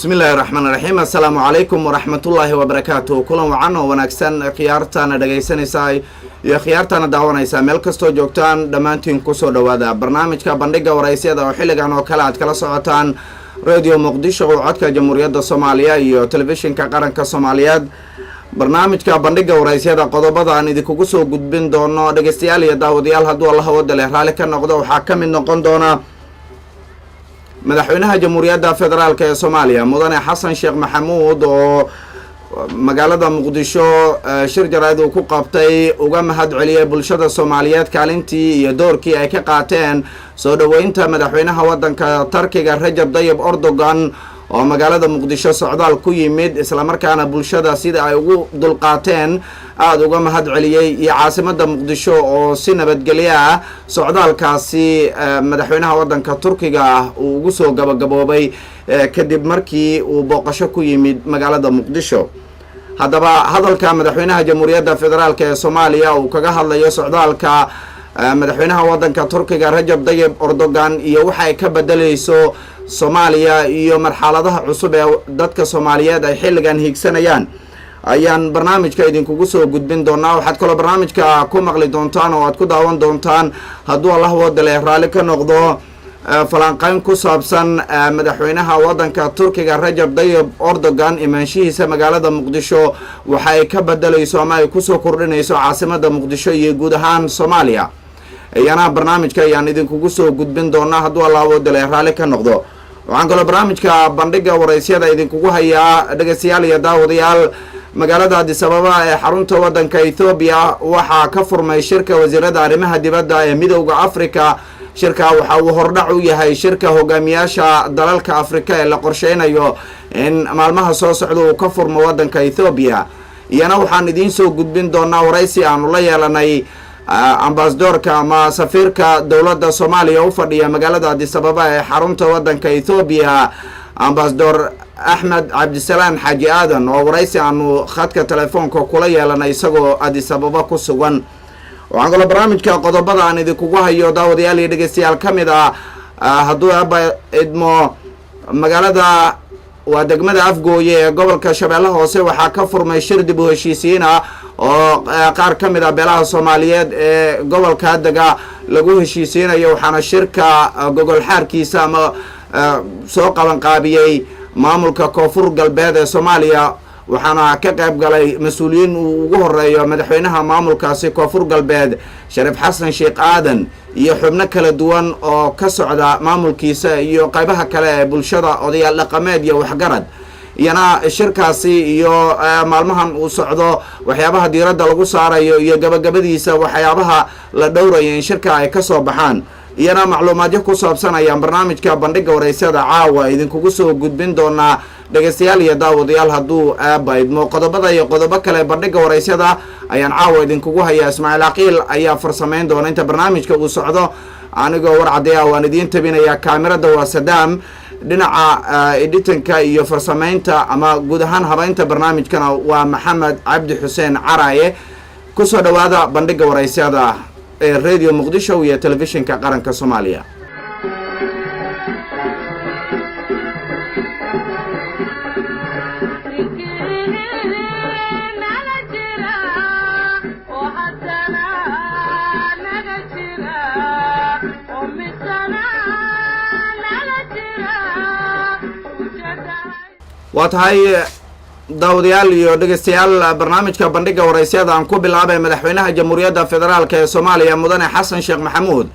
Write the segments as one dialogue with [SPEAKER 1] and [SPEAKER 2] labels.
[SPEAKER 1] bismillaahi raxmaan raxiim assalaamu calaykum waraxmatullaahi wabarakaatuh. kulan wacan oo wanaagsan khiyaartaana dhegaysanaysaa iyo khiyaartaana daawanaysaa meel kastoo joogtaan dhammaantiin kusoo dhowaada barnaamijka bandhiga waraysyada oo xilligan oo kale aad kala socotaan radio muqdisho oo codka jamhuuriyadda soomaaliya iyo telefishinka qaranka soomaaliyeed. barnaamijka bandhiga waraysyada qodobada aan idinkugu soo gudbin doono dhegaystayaal iyo daawadayaal hadduu alla hawada leh raalli ka noqdo waxaa ka mid noqon doona madaxweynaha jamhuuriyadda federaalk ee soomaaliya mudane xasan sheekh maxamuud oo magaalada muqdisho shir jaraa'id uu ku qabtay uga mahad celiyay bulshada soomaaliyeed kaalintii iyo doorkii ay ka qaateen soo dhoweynta madaxweynaha waddanka tarkiga rajab tayyib erdogan oo magaalada muqdisho socdaal ku yimid islamarkaana bulshada sida ay ugu dulqaateen aada uga mahad celiyey iyo caasimadda muqdisho oo si nabadgelyo ah socdaalkaasi madaxweynaha waddanka turkiga ah uu ugu soo gabagaboobay kadib markii uu booqasho ku yimid magaalada muqdisho. haddaba hadalka madaxweynaha jamhuuriyadda federaalk ee soomaaliya uu kaga hadlayo socdaalka madaxweynaha waddanka turkiga rajab tayyib erdogan iyo waxa ay ka bedelayso soomaaliya iyo marxaladaha cusub ee dadka soomaaliyeed ay xilligan hiigsanayaan ayaan barnaamijka idinkugu soo gudbin doonaa. waxaad kaloo barnaamijka ku maqli doontaan oo aad ku daawan doontaan hadduu allah wada leh raalli ka noqdo falanqeyn ku saabsan madaxweynaha waddanka turkiga rajab tayyib erdogan imaanshihiisa magaalada muqdisho waxa ay ka bedelayso ama ay kusoo kordhinayso caasimadda muqdisho iyo guud ahaan soomaaliya. iyana barnaamijka ayaan idinkugu soo gudbin doonaa hadduu allah wada leh raalli ka noqdo. waxaan kaloo barnaamijka bandhiga waraysyada idinkugu hayaa dhegaystayaal iyo daawadayaal magaalada addis ababa ee xarunta waddanka ethoobiya waxaa ka furmay shirka wasiirada arrimaha dibadda ee midowda africa. shirka waxa uu hordhac u yahay shirka hogaamiyaasha dalalka afrika ee la qorsheynayo in maalmaha soo socda uu ka furmo waddanka ethoobiya. iyana waxaan idiin soo gudbin doonaa waraysi aanu la yeelanay ambasadorka ama safiirka dowladda soomaaliya u fadhiya magaalada addis ababa ee xarunta waddanka ethoobiya ambasador axmed cabdisalaan xaaji aadan oo waraysi aanu khadka telefoonka kula yeelanay isagoo addis ababa ku sugan. waxaan kaloo barnaamijka qodobada aan idinkugu hayo daawadayaal iyo dhegaystayaal ka mid ah hadduu aba idmo magaalada waa degmada afgooye ee gobolka shabeellaha hoose waxaa ka furmay shir dib u heshiisiin ah oo qaar ka mid ah beelaha soomaaliyeed ee gobolka dega lagu heshiisiinayo waxaana shirka gogol xaarkiisa ama soo qabanqaabiyey maamulka koonfur galbeed ee soomaaliya waxaana ka qayb galay mas-uuliyiin uu ugu horeeyo madaxweynaha maamulkaasi koonfur galbeed shariif xasan sheekh aadan iyo xubno kala duwan oo ka socda maamulkiisa iyo qaybaha kale ee bulshada odayaal dhaqameed iyo waxgarad. iyana shirkaasi iyo maalmahan uu socdo waxyaabaha diiradda lagu saarayo iyo gabagabadiisa waxyaabaha la dhowrayo in shirka ay ka soo baxaan iyana macluumaadyo ku saabsan ayaan barnaamijka bandhiga waraysyada caawa idinkugu soo gudbin doonaa dhegaystayaal iyo daawadayaal hadduu aaba idmo. qodobada iyo qodobo kale bandhiga waraysyada ayaan caawa idinkugu hayaa. ismaaciil caqiil ayaa farsamayn doona inta barnaamijka uu socdo anigoo war caddeeya waan idiin tabinayaa. kaamirada waa sadaam, dhinaca editanka iyo farsamaynta ama guud ahaan habeynta barnaamijkana waa maxamed cabdi xuseen caraaye. kusoo dhowaada bandhiga waraysyada ee radio muqdisho iyo telefishinka qaranka soomaaliya. waa tahay daawadayaal iyo dhegaystayaal barnaamijka bandhiga waraysyada aan ku bilaabay madaxweynaha jamhuuriyadda federaalk ee soomaaliya mudane xasan sheekh maxamuud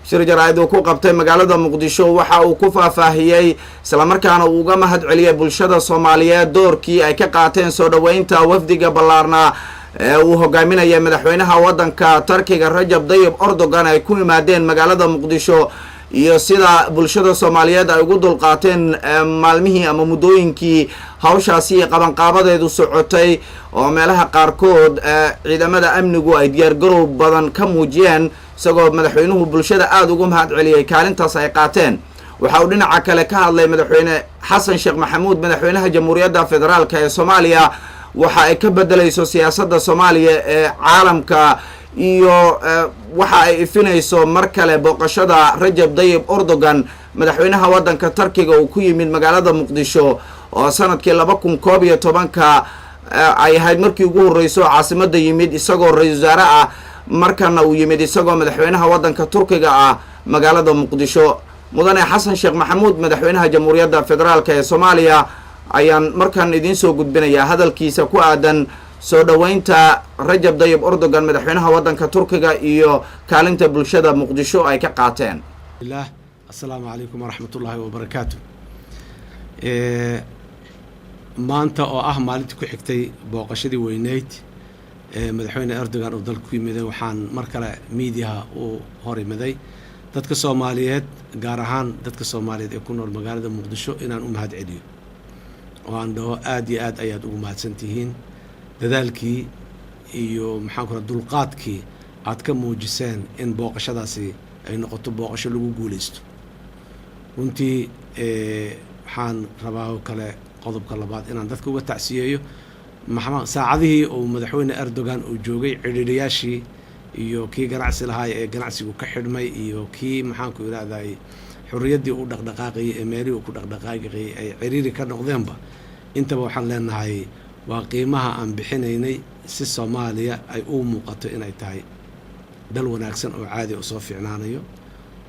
[SPEAKER 1] shir jaraa'id uu ku qabtay magaalada muqdisho waxa uu ku faahfaahiyey islamarkaana uu uga mahad celiyay bulshada soomaaliyeed doorkii ay ka qaateen soo dhoweynta wafdiga ballaarnaa ee uu hogaaminaya madaxweynaha waddanka tarkiga rajab tayyib erdogan ay ku yimaadeen magaalada muqdisho iyo sida bulshada soomaaliyeed ay ugu dulqaateen maalmihii ama muddooyinkii hawshaasi iyo qabanqaabadeedu socotay oo meelaha qaarkood ciidamada amnigu ay diyaargarow badan ka muujiyeen isagoo madaxweynuhu bulshada aada ugu mahad celiyey kaalintaas ay qaateen. waxa uu dhinaca kale ka hadlay madaxweyne xasan sheekh maxamuud madaxweynaha jamhuuriyadda federaalk ee soomaaliya waxa ay ka bedelayso siyaasadda soomaaliya ee caalamka iyo waxa ay ifinayso mar kale booqashada rajab tayyib erdogan madaxweynaha waddanka Turkiga uu ku yimid magaalada Muqdisho oo sanadkii 2011 ay ahayd markii ugu horreysay caasimada yimid isagoo ra'iisul wasaare ah markana uu yimid isagoo madaxweynaha waddanka Turkiga ah magaalada Muqdisho mudane xasan sheekh maxamuud madaxweynaha jamhuuriyadda federaalka ee Soomaaliya ayaan markan idin soo gudbinayaa hadalkiisa ku aadan soo dhaweynta Rajab Tayyip Erdogan madaxweynaha waddanka Turkiga iyo kaalinta bulshada Muqdisho ay ka qaateen.
[SPEAKER 2] Assalaamu calaykum waraxmatullaahi wabarakaatuh. maanta oo ah maalintii ku xigtay booqashadii weyneyd madaxweyne Erdogan oo dalka ku yimid waxaan mar kale miidiyaha u horimaday dadka Soomaaliyeed gaar ahaan dadka Soomaaliyeed ee ku nool magaalada Muqdisho inaan u mahad celiyo oo aan dhaho aad iyo aad ayaad ugu mahadsantihiin dadaalkii iyo maxaan ku dulqaadkii aad ka muujiseen in booqashadaasi ay noqoto booqasho lagu guuleysto runtii waxaan rabaa kale qodobka labaad inaan dadka uga tacsiyeeyo saacadihii uu madaxweyne Erdogan uu joogay ciriiriyaashii iyo kii ganacsi lahaa ee ganacsigu ka xidhmay iyo kii maxaan ku yiraahday xurriyaddii uu dhaqdhaqaaqay ee meelihii uu ku dhaqdhaqaaqay ay ciriiri ka noqdeenba intaba waxaan leenahay waa qiimaha aan bixinaynay si Soomaaliya ay u muuqato inay tahay dal wanaagsan oo caadi u soo fiicnaanayo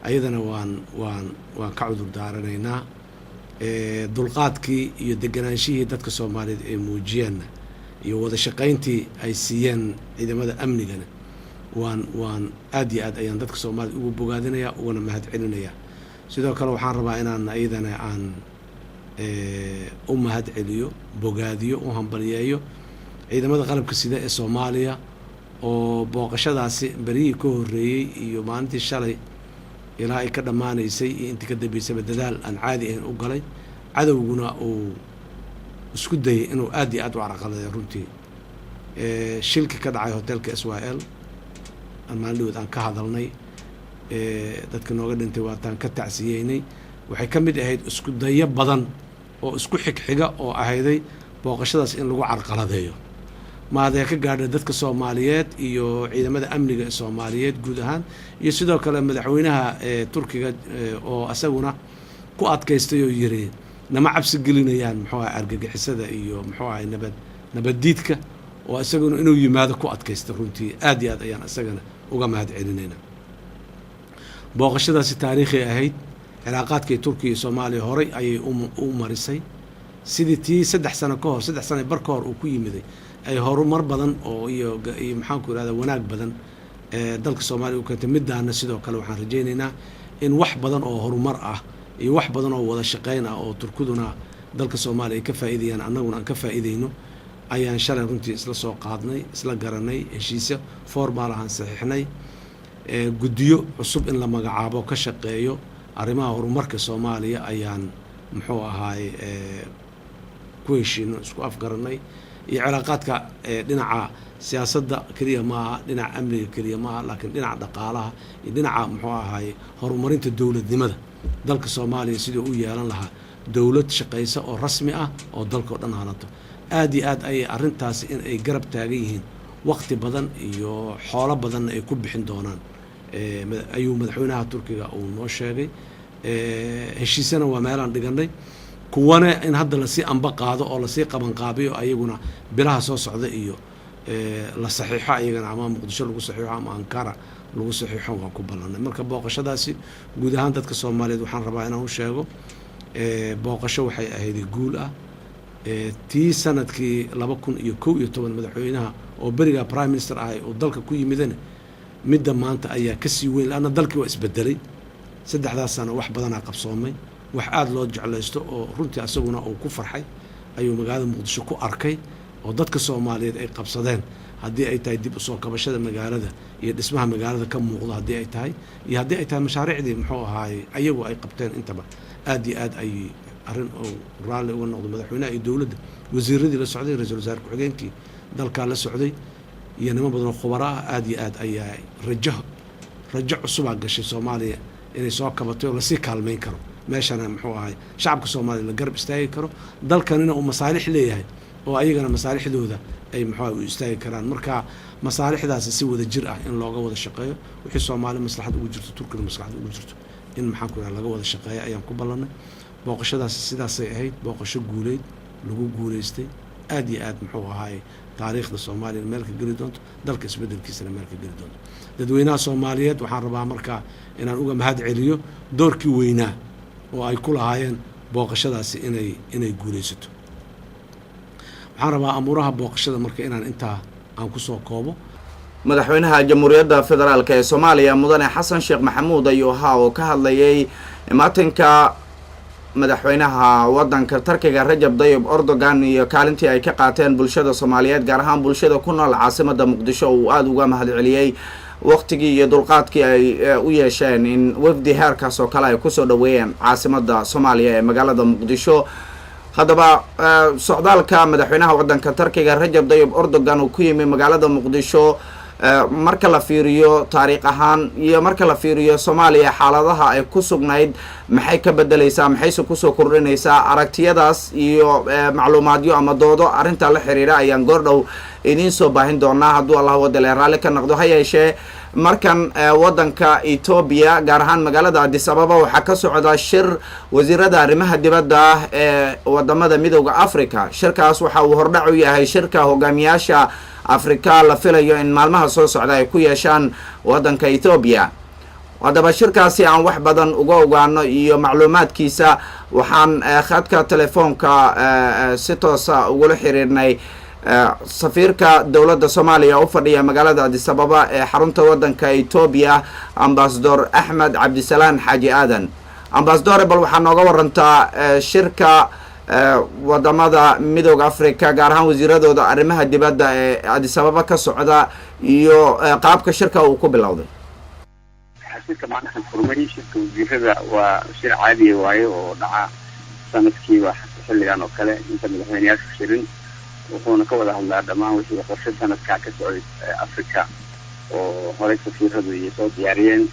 [SPEAKER 2] ayadana waan ka cudur daaranaynaa dulqaadkii iyo deganaanshihii dadka Soomaaliyeed ee muujiyeen iyo wada shaqayntii ay siiyeen ciidamada amnigana waan aad iyo aad ayaan dadka Soomaaliyeed ugu bogaadinayaa uguna mahad celinayaa sidoo kale waxaan rabaa inaan ayadana aan u mahad celiyo bogaadiyo u hambaliyeeyo ciidamada qalabka sida ee Soomaaliya oo booqashadaasi barihii ka horreeyay iyo maalintii shalay ilaa ay ka dhamaanaysay iyo intii ka dambeysay dadaal aan caadi ahayn u galay cadawguna uu isku dayay inuu aad iyo aad u carqaladeeyo runtii shilki ka dhacay hotelka SYL maalmood aan ka hadalnay dadka nooga dhintay waataan ka tacsiyeynay waxay ka mid ahayd isku dayo badan oo isku xigxiga oo ahayday booqashadaas in lagu carqaladeeyo maadee ka gaadhay dadka Soomaaliyeed iyo ciidamada amniga ee Soomaaliyeed guud ahaan iyo sidoo kale madaxweynaha Turkiga oo asaguna ku adkaystay oo yiri nama cabsi gelinayaan muxuu argagixisada iyo muxuu nabadiidka oo asaguna inuu yimaado ku adkaystay runtii aad iyo aad ayaan asagana uga mahad celinayna booqashadaasi taariikhi ahayd cilaaqaadkii Turkiga iyo Soomaaliya horay ayay u marisay sidii tii 3 sano ka hor 3 sano bar ka hor uu ku yimiday ay horumar badan oo iyo maxaan ku yiraahdaa wanaag badan dalka Soomaaliya u keentay midaana sidoo kale waxaan rajaynaynaa in wax badan oo horumar ah iyo wax badan oo wada shaqayn ah oo Turkiduna dalka Soomaaliya ay ka faa'iideeyaan annaguna aan ka faa'iideyno ayaan shalay runtii isla soo qaadnay isla garanay heshiisyo formal ah saxiixnay guddiyo cusub in la magacaabo ka shaqeeyo arrimaha horumarka Soomaaliya ayaan muxuu ahaay ku heshiino isku afgaranay iyo cilaaqaadka dhinaca siyaasadda kaliya maaha dhinaca amniga kaliya maaha laakiin dhinaca dhaqaalaha iyo dhinaca muxuu ahaay horumarinta dawladnimada dalka Soomaaliya sidoo u yeelan lahaa dawlad shaqaysa oo rasmi ah oo dalka dhan hanato aad iyo aad ay arintaas in ay garab taagan yihiin waqti badan iyo xoolo badan ay ku bixin doonaan ayuu madaxweynaha Turkiga uu noo sheegay heshiisana waa meelaan dhiganay kuwana in hadda la sii amba qaado oo la sii qaban qaabiyo ayaguna bilaha soo socda iyo la saxiixo ayagana ama Muqdisho lagu saxiixo ama Ankara lagu saxiixo waa ku ballanay marka booqashadaasi guud ahaan dadka Soomaaliyeed waxaan rabaa inaan u sheego booqasho waxay ahayd guul ah tii sanadkii 2011 madaxweynaha oo bariga prime minister ah oo dalka ku yimidana midda maanta ayaa ka sii weyn laana dalkii waa isbedelay 3 sano wax badan ah qabsoomay wax aad loo jeclaysto oo runtii asaguna uu ku farxay ayuu magaalada Muqdisho ku arkay oo dadka Soomaaliyeed ay qabsadeen haddii ay tahay dib u soo kabashada magaalada iyo dhismaha magaalada ka muuqda haddii ay tahay iyo haddii ay tahay mashaariicdii muxuu ahaay ayagu ay qabteen intaba aad iyo aad ay arrin oo raalli uga noqdo madaxweynaha iyo dawladda wasiiradii la socday ra'iisul wasaare ku-xigeenkii dalka la socday iyo niman badan oo khubaro ah aad iyo aad ayaa rajo cusub ah gashay Soomaaliya inay soo kabato oo la sii kaalmeyn karo meeshana muxuu ahaay shacabka Soomaaliya la garab istaagi karo dalkanina uu masaalix leeyahay oo ayagana masaalixdooda ay muxuu u istaagi karaan marka masaalixdaas si wada jir ah in looga wada shaqeeyo wixii Soomaaliya maslaxad ugu jirto Turkiga maslaxad ugu jirto in maxaan ku laga wada shaqeeyo ayaan ku ballanay booqashadaasi sidaasay ahayd booqasho guuleed lagu guulaystay aad iyo aad muxuu ahaay taariikhda soomaaliya meel ka geli doonto dalka isbeddelkiisana meel ka geli doonto dadweynaha soomaaliyeed waxaan rabaa markaa inaan uga mahad celiyo doorkii weynaa oo ay ku lahaayeen booqashadaasi inay guulaysato waxaan rabaa amuuraha booqashada marka inaan intaa aan kusoo koobo
[SPEAKER 1] madaxweynaha jamhuuriyadda federaalk ee soomaaliya mudane xasan sheekh maxamuud ayuu ahaa oo ka hadlayay imaatinka madaxweynaha waddanka Turkiga Rajab Tayyip Erdogan iyo kaalintii ay ka qaateen bulshada Soomaaliyeed gaar ahaan bulshada ku nool caasimadda Muqdisho oo aad uga mahad celiyay waqtigii iyo dulqaadkii ay u yeesheen in wafdi heerkaas oo kale ay ku soo dhaweeyeen caasimadda Soomaaliya ee magaalada Muqdisho haddaba socdaalka madaxweynaha waddanka Turkiga Rajab Tayyip Erdogan uu ku yimi magaalada Muqdisho marka la fiiriyo taariikh ahaan iyo marka la fiiriyo Soomaaliya xaaladaha ay ku sugnayd maxay ka bedelaysaa maxay ku soo kordhinaysaa aragtiyadaas iyo macluumaadyo ama doodo arinta la xiriira ayaan goordhow idin soo baahin doonaa hadduu Allah wadale raali ka noqdo ha yeeshee markan waddanka Ethiopia gaar ahaan magaalada Addis Ababa waxaa ka socda shir wasiirada arrimaha dibadda ee wadamada midowga Afrika shirkaas waxa uu hordhac u yahay shirka hogaamiyaasha Afrika la filayo in maalmaha soo socda ay ku yeeshaan waddanka Ethiopia haddaba shirkaasi aan wax badan uga ogaano iyo macluumaadkiisa waxaan khadka telefoonka si toos ah ugula xiriirnay safiirka dowladda Soomaaliya u fadhiya magaalada Addis Ababa ee xarunta waddanka Ethiopia Ambassador Ahmed Cabdisalaan Xaaji Aadan Ambassador bal waxaa nooga warantaa shirka wadamada midowga Afrika gaar ahaan wasiiradooda arrimaha dibadda ee Addis Ababa ka socda iyo qaabka shirka uu ku bilowday
[SPEAKER 3] shirka maanta furmay shirka wasiirada waa shir caadi waayo oo dhaca sanadkii wax xilligan oo kale inta madaxweynayaashu shirin wuxuuna ka wada hadlaa dhammaan wixii qorshe sanadka ka socday Afrika oo hore safiiradu iyo soo diyaariyeen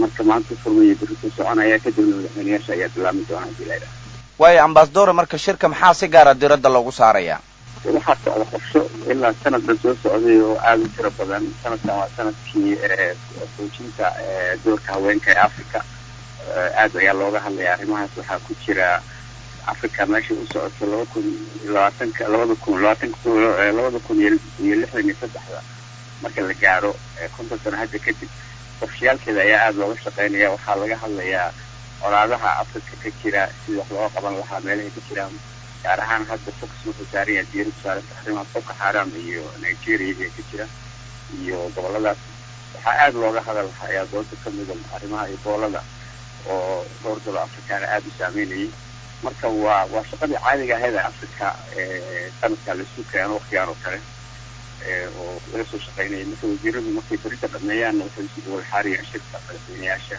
[SPEAKER 3] marka maanta furmay birtu soconaya kadibna madaxweynayaasha ayaa bilaabmi doona dilayda
[SPEAKER 1] way ambassador marka shirka maxaa si gaar ah diiradda loogu saaraya
[SPEAKER 3] waxaa socda qorshe ilaa sanadkan soo socday oo aad u tiro badan sanadkan waa sanadkii xoojinta doorka haweenka ee Afrika aad ayaa looga hadlaya arrimahaas waxaa ku jira Afrika meesha u socoto 2023 marka la gaaro konton sano hadda kadib qorshayaalkeeda ayaa aad looga shaqeynaya waxaa laga hadlayaa colaadaha Afrika ka jira sida wax loo qaban lahaa meelaha ka jiraan gaar ahaan hadda focus wuxuu saaran yahay diiradda saaran arrimaha Boko Haram iyo Nigeria ee ka jira iyo goboladaas waxaa aad looga hadlayaa doodda ka mid ah arrimaha Ebola oo dhowr dal Afrikaan aad u saameeyay marka waa shaqadii caadiga ahayd ee Afrika sanadka la isku keenay waqtigan oo kale oo la soo shaqeynay marka wasiiradu markay barita dhameeyaan waxay si wada xariiriyaan shirka madaxweynayaasha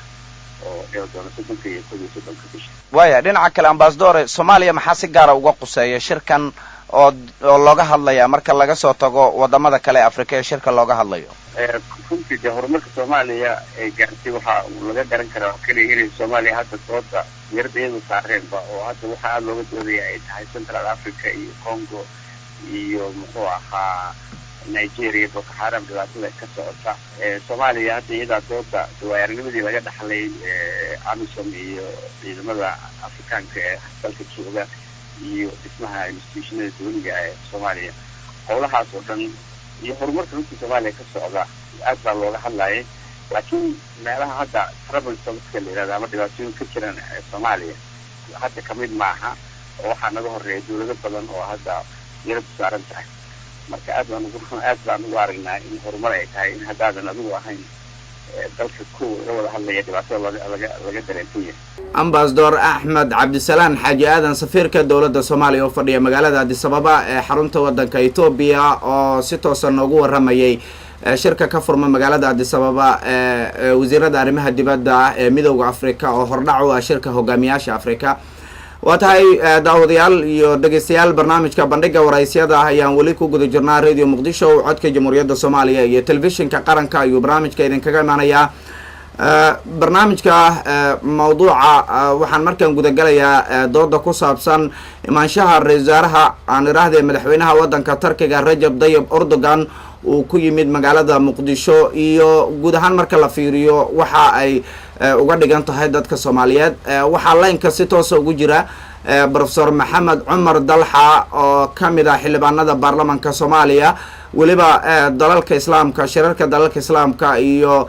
[SPEAKER 3] oo doona soddonka iyo soddonka bisha waya dhinaca kale ambassador Soomaaliya maxaa si gaar ah uga quseeya shirkan oo looga hadlaya marka laga soo tago wadamada kale Afrika ee shirka looga hadlayo runtii horumarka Soomaaliya ee gaartay waxa laga garan karaa kaliya inay Soomaaliya hadda dooda diiradda saareenba oo hadda waxa aad looga doodayaa ay tahay Central Africa iyo Congo iyo muxuu ahaa Nigeria Boko Haram dhibaatada ka socota Soomaaliya hadda iyada dooda dawaarnimadii laga dhaxlay AMISOM iyo ciidamada Afrikaanka ee dalka jooga iyo dhismaha institutionada dawliga ee Soomaaliya howlahaas oo dhan iyo horumarka runtii Soomaaliya ka socda aad baa looga hadlayay laakiin meelaha hadda trouble ka leeyahay ama dhibaatooyin ka jiraan Soomaaliya hadda kamid maaha oo waxaa naga horeeyay dawlado badan oo hadda diiradda saaran tahay marka aad baan ugu aragnaa in horumar ay tahay in haddaadan adigu ahayn dalka ku wada hadlaya dhibaatada laga dareentay Ambassador Ahmed Cabdisalaan Xaaji Aadan safiirka dowladda Soomaaliya oo fadhiya magaalada Addis Ababa ee xarunta waddanka Ethiopia oo si toosan ugu waramayay shirka ka furma magaalada Addis Ababa ee wasiirada arrimaha dibadda ee midowga Afrika oo hordhac u ah shirka hogaamiyaasha Afrika واتهاي داوديال iyo dhageystayaal barnaamijka bandhiga waraysiyada ayaan wali ku guda jirnaa radio Muqdisho codka Jamhuuriyadda Soomaaliya iyo telefishinka qaranka iyo barnaamijka idin kaga imaanaya barnaamijka mawduuca waxaan markaan guda galayaa dooda ku saabsan imaanshaha ra'iisul wasaaraha aan iraahday madaxweynaha waddanka Turkiga Rajab Tayyip Erdogan
[SPEAKER 1] uu ku yimid magaalada muqdisho iyo guud ahaan marka la fiiriyo waxa ay uga dhigan tahay dadka Soomaaliyeed. Waxaa laynka si toos ah ugu jira Professor Maxamed Cumar Dalxa oo kamid ah xildhibaanada baarlamaanka Soomaaliya waliba dalalka islaamka shirarka dalalka islaamka iyo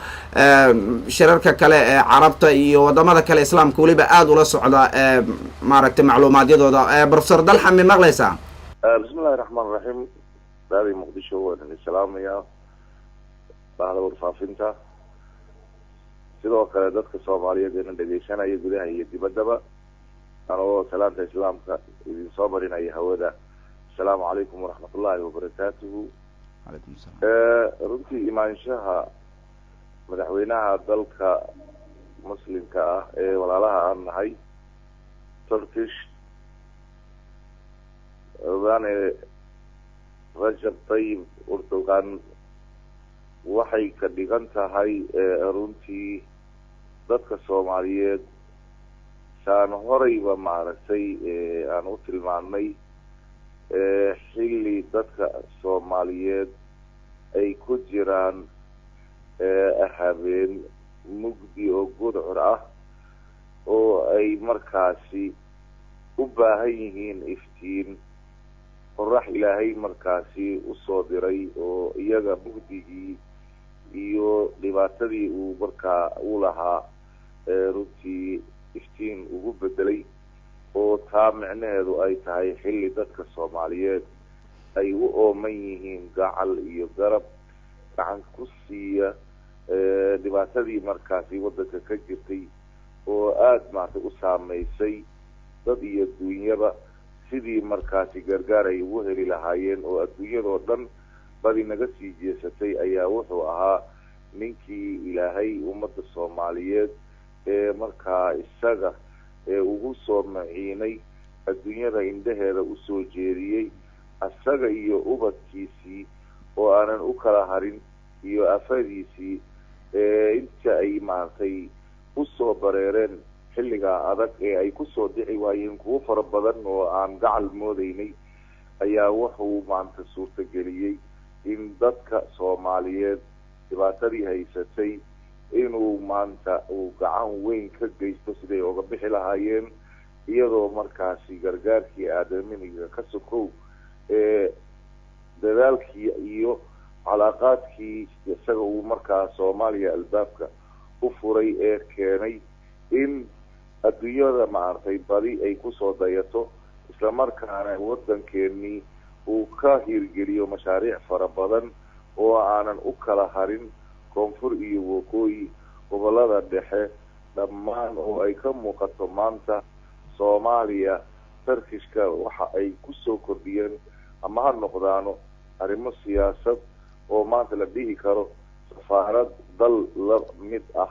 [SPEAKER 1] shirarka kale ee carabta iyo wadamada kale islaamka waliba aad ula socda maaragtay macluumaadiyadooda. Professor Dalxa ma maqlaysaa?
[SPEAKER 4] Bismillahir Rahmanir Rahim. Daadi Muqdisho waa salaamaya bahda warfaafinta sidoo kale dadka Soomaaliyeed ee dhageysanaya gudaha iyo dibaddaba anoo salaanta islaamka idin soo marinaya hawada. Assalaamu calaykum waraxmatullaahi wabarakaatuhu.
[SPEAKER 1] Calaykum salaam.
[SPEAKER 4] runtii imaanshaha madaxweynaha dalka muslimka ah ee walaalaha aan nahay Turkish Rajab Tayyip Erdogan waxay ka dhigan tahay runtii dadka Soomaaliyeed saan horeyba maaragtay aan u tilmaannay xilli dadka Soomaaliyeed ay ku jiraan habeen mugdi oo gudcur ah oo ay markaasi u baahan yihiin iftiin qorax Ilaahay markaasi u soo diray oo iyaga mugdigii iyo dhibaatadii uu markaa u lahaa runtii iftiin ugu bedelay oo taa micnaheedu ay tahay xilli dadka Soomaaliyeed ay u ooman yihiin gacal iyo garab gacan ku siiya dhibaatadii markaasi waddanka ka jirtay oo aad maartay u saameysay dad iyo dunyaba sidii markaasi gargaar ay ugu heli lahaayeen oo adduunyadoo dhan badi naga sii jeesatay ayaa wuxuu ahaa ninkii Ilaahay ummadda Soomaaliyeed ee markaa isaga ugu soo maciinay adduunyada indhaheeda u soo jeediyey asaga iyo ubadkiisii oo aanan u kala harin iyo afadiisii inta ay maartay u soo bareereen xilliga adag ee ay ku soo dhici waayeen kuwo fara badan oo aan gacal moodaynay ayaa wuxuu maanta suurtageliyey in dadka Soomaaliyeed dhibaatadii haysatay inuu maanta uu gacan weyn ka geysto siday uga bixi lahaayeen iyadoo markaasi gargaarkii aadaminiga ka sokow dadaalkii iyo calaaqaadkii isaga uu markaa Soomaaliya albaabka u furay ee keenay in adduunyada maartay badi ay ku soo dayato isla markaana waddankeennii uu ka hirgeliyo mashaariic fara badan oo aanan u kala harin koonfur iyo waqooyi gobolada dhexe dhammaan oo ay ka muuqato maanta Soomaaliya Turkishka waxa ay ku soo kordhiyeen ama ha noqdaano arrimo siyaasad oo maanta la dhihi karo safaarad dal la mid ah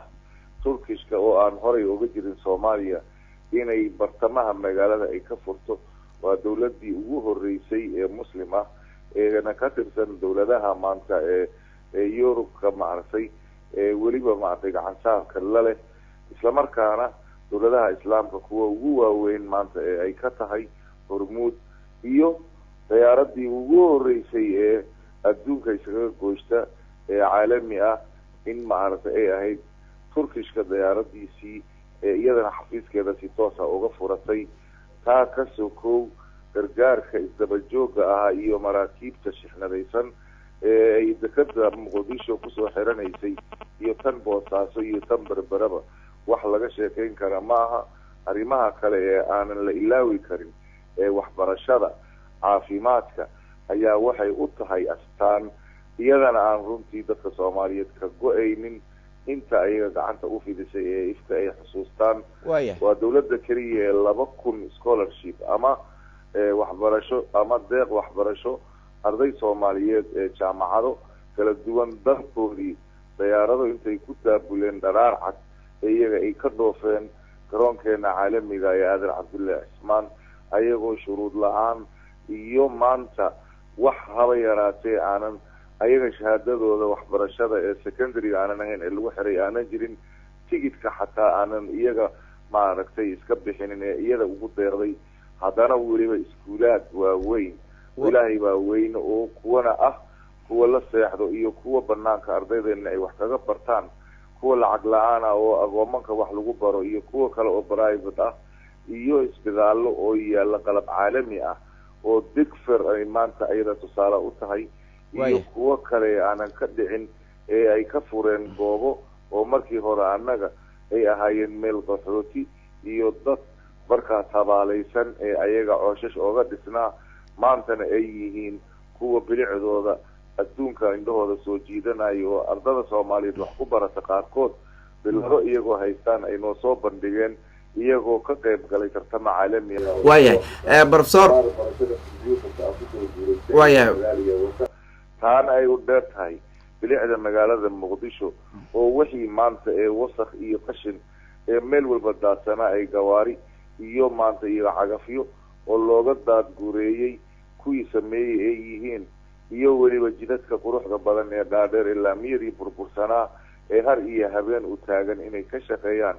[SPEAKER 4] Turkishka oo aan horey uga jirin Soomaaliya inay bartamaha magaalada ay ka furto waa dawladdii ugu horeysay ee muslim ah ee ka tirsan dawladaha maanta ee Yurubka maartay weliba maartay gacan saarka la leh isla markaana dawladaha islaamka kuwa ugu waaweyn maanta ee ay ka tahay hormuud iyo diyaaradii ugu horeysay ee adduunka isaga gooshta ee caalami ah in maartay ay ahayd Turkishka diyaaradiisii iyadana xafiiskeeda si toos ah uga furatay taa ka soo koow gargaarka isdaba jooga ah iyo maraakiibta shixnadaysan ay dekada Muqdisho ku soo xiranaysay iyo tan Boosaaso iyo tan Berberaba wax laga sheekeyn kara maaha arrimaha kale ee aanan la ilaawi karin ee waxbarashada caafimaadka ayaa waxay u tahay astaan iyadana aan runtii dadka Soomaaliyeed ka go'aynin inta ayaga gacanta u fidisay ee ifka ay xusuustaan waa dawladda kaliya ee 2,000 scholarship ama waxbarasho ama deeq waxbarasho arday Soomaaliyeed ee jaamacado kala duwan dalkoodii diyaarado intay ku daabuleen dharaar cad iyaga ay ka dhoofeen garoonkeena caalamiga ee Aadan Cabdulle Cismaan ayagoo shuruud la'aan iyo maanta wax haba yaraatee aanan ayaga shahaadadooda waxbarashada ee secondary aanan ahayn ee lagu xiray aanan jirin tigidhka xataa aanan iyaga maaragtay iska bixinin ee iyada ugu deeqday haddana weliba iskuulaad waaweyn ilaahay baa weyn oo kuwana ah kuwa la seexdo iyo kuwa banaanka ardaydeena ay wax kaga bartaan, kuwa lacag la-aan ah oo agoomanka wax lagu baro iyo kuwa kale oo private ah, iyo isbitaallo oo yaalla qalab caalami ah oo digfer ay maanta ayada tusaale u tahay, iyo kuwo kale aanan ka dhicin ee ay ka fureen goobo oo markii hore annaga ay ahaayeen meel qaxooti iyo dad markaas habaalaysan ee ayaga cooshash ooga dhisnaa, maantana ay yihiin kuwa bilicdooda adduunka indhahooda soo jiidanayo oo ardada Soomaaliyeed wax ku barata qaarkood bilado iyagoo haystaan ay noo soo bandhigeen iyagoo ka qayb galay tartamo caalami ah.
[SPEAKER 1] waayahay professor waayahay
[SPEAKER 4] taana ay u dheer tahay bilicda magaalada Muqdisho oo wixii maanta ee wasakh iyo qashin ee meel walba daadsanaa ay gawaari iyo maanta iyo cagafyo oo looga daadgureeyey kuwii sameeyey ay yihiin, iyo weliba jidadka quruxda badan ee dhaadheer ilaa miyadii burbursanaa ee har iyo habeen u taagan inay ka shaqeeyaan,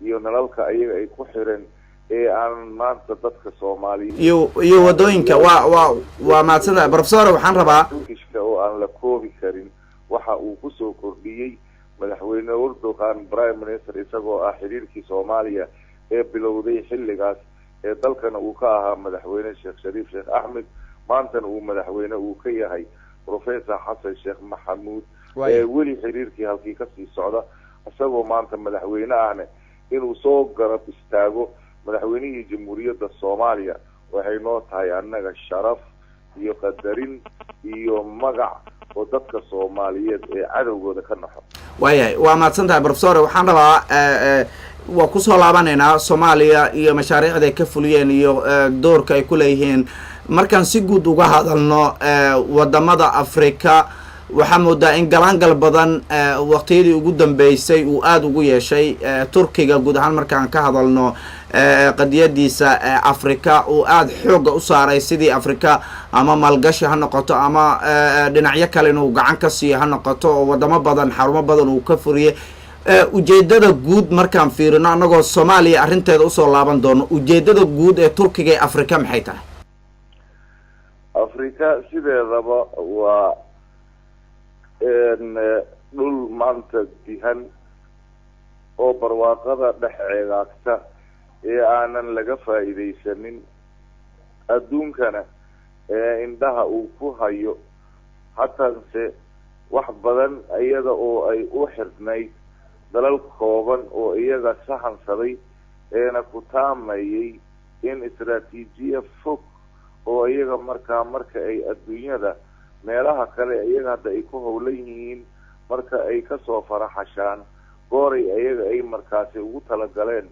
[SPEAKER 4] iyo nalalka ayaga ay ku xireen ee aan maanta dadka Soomaaliyeed
[SPEAKER 1] iyo wadooyinka waa maadsanta professor. waxaan rabaa
[SPEAKER 4] oo aan la koobi karin waxa uu ku soo kordhiyey madaxweyne Erdogan prime minister isagoo ah xiriirkii Soomaaliya ee bilowday xilligaas ee dalkana uu ka ahaa madaxweyne Sheekh Shariif Sheekh Axmed, maantana uu madaxweyne uu ka yahay Professor Xasan Sheekh Maxamuud ee weli xiriirkii halkii ka sii socda, isagoo maanta madaxweyne ahna inuu soo garab istaago madaxweynihii jamhuuriyadda Soomaaliya waxay noo tahay annaga sharaf iyo qadarin iyo magac oo dadka Soomaaliyeed ee cadowgooda ka naxo.
[SPEAKER 1] waayahay waa mahadsantahay professor. waxaan rabaa waa kusoo laabanaynaa Soomaaliya iyo mashaariicda ay ka fuliyeen iyo doorka ay ku leeyihiin. markaan si guud uga hadalno wadamada Afrika, waxaa moodaa in galaangal badan waqtiyadii ugu dambeysay uu aada ugu yeeshay Turkiga. guud ahaan markaan ka hadalno qadiyadiisa Afrika uu aada xooga u saaray sidii Afrika ama maalgashi ha noqoto ama dhinacyo kale inuu gacan ka siiyo ha noqoto, oo wadamo badan xarumo badan uu ka furiyey. ujeedada guud markaan fiirino annagoo Soomaaliya arrinteeda usoo laaban doono, ujeedada guud ee Turkiga ee Afrika maxay tahay?
[SPEAKER 4] Afrika sideedaba waa dhul maanta dihan oo barwaaqada dhex ceegaagta ee aanan laga faa'iidaysanin, adduunkana ee indhaha uu ku hayo, hatanse wax badan iyada oo ay u xirnayd dalal kooban oo iyaga sahansaday eena ku taamayay in istaraatiijiya fog oo iyaga marka ay adduunyada meelaha kale iyaga hadda ay ku howlan yihiin marka ay kasoo faraxashaan gooray iyaga ay markaasi ugu talagaleen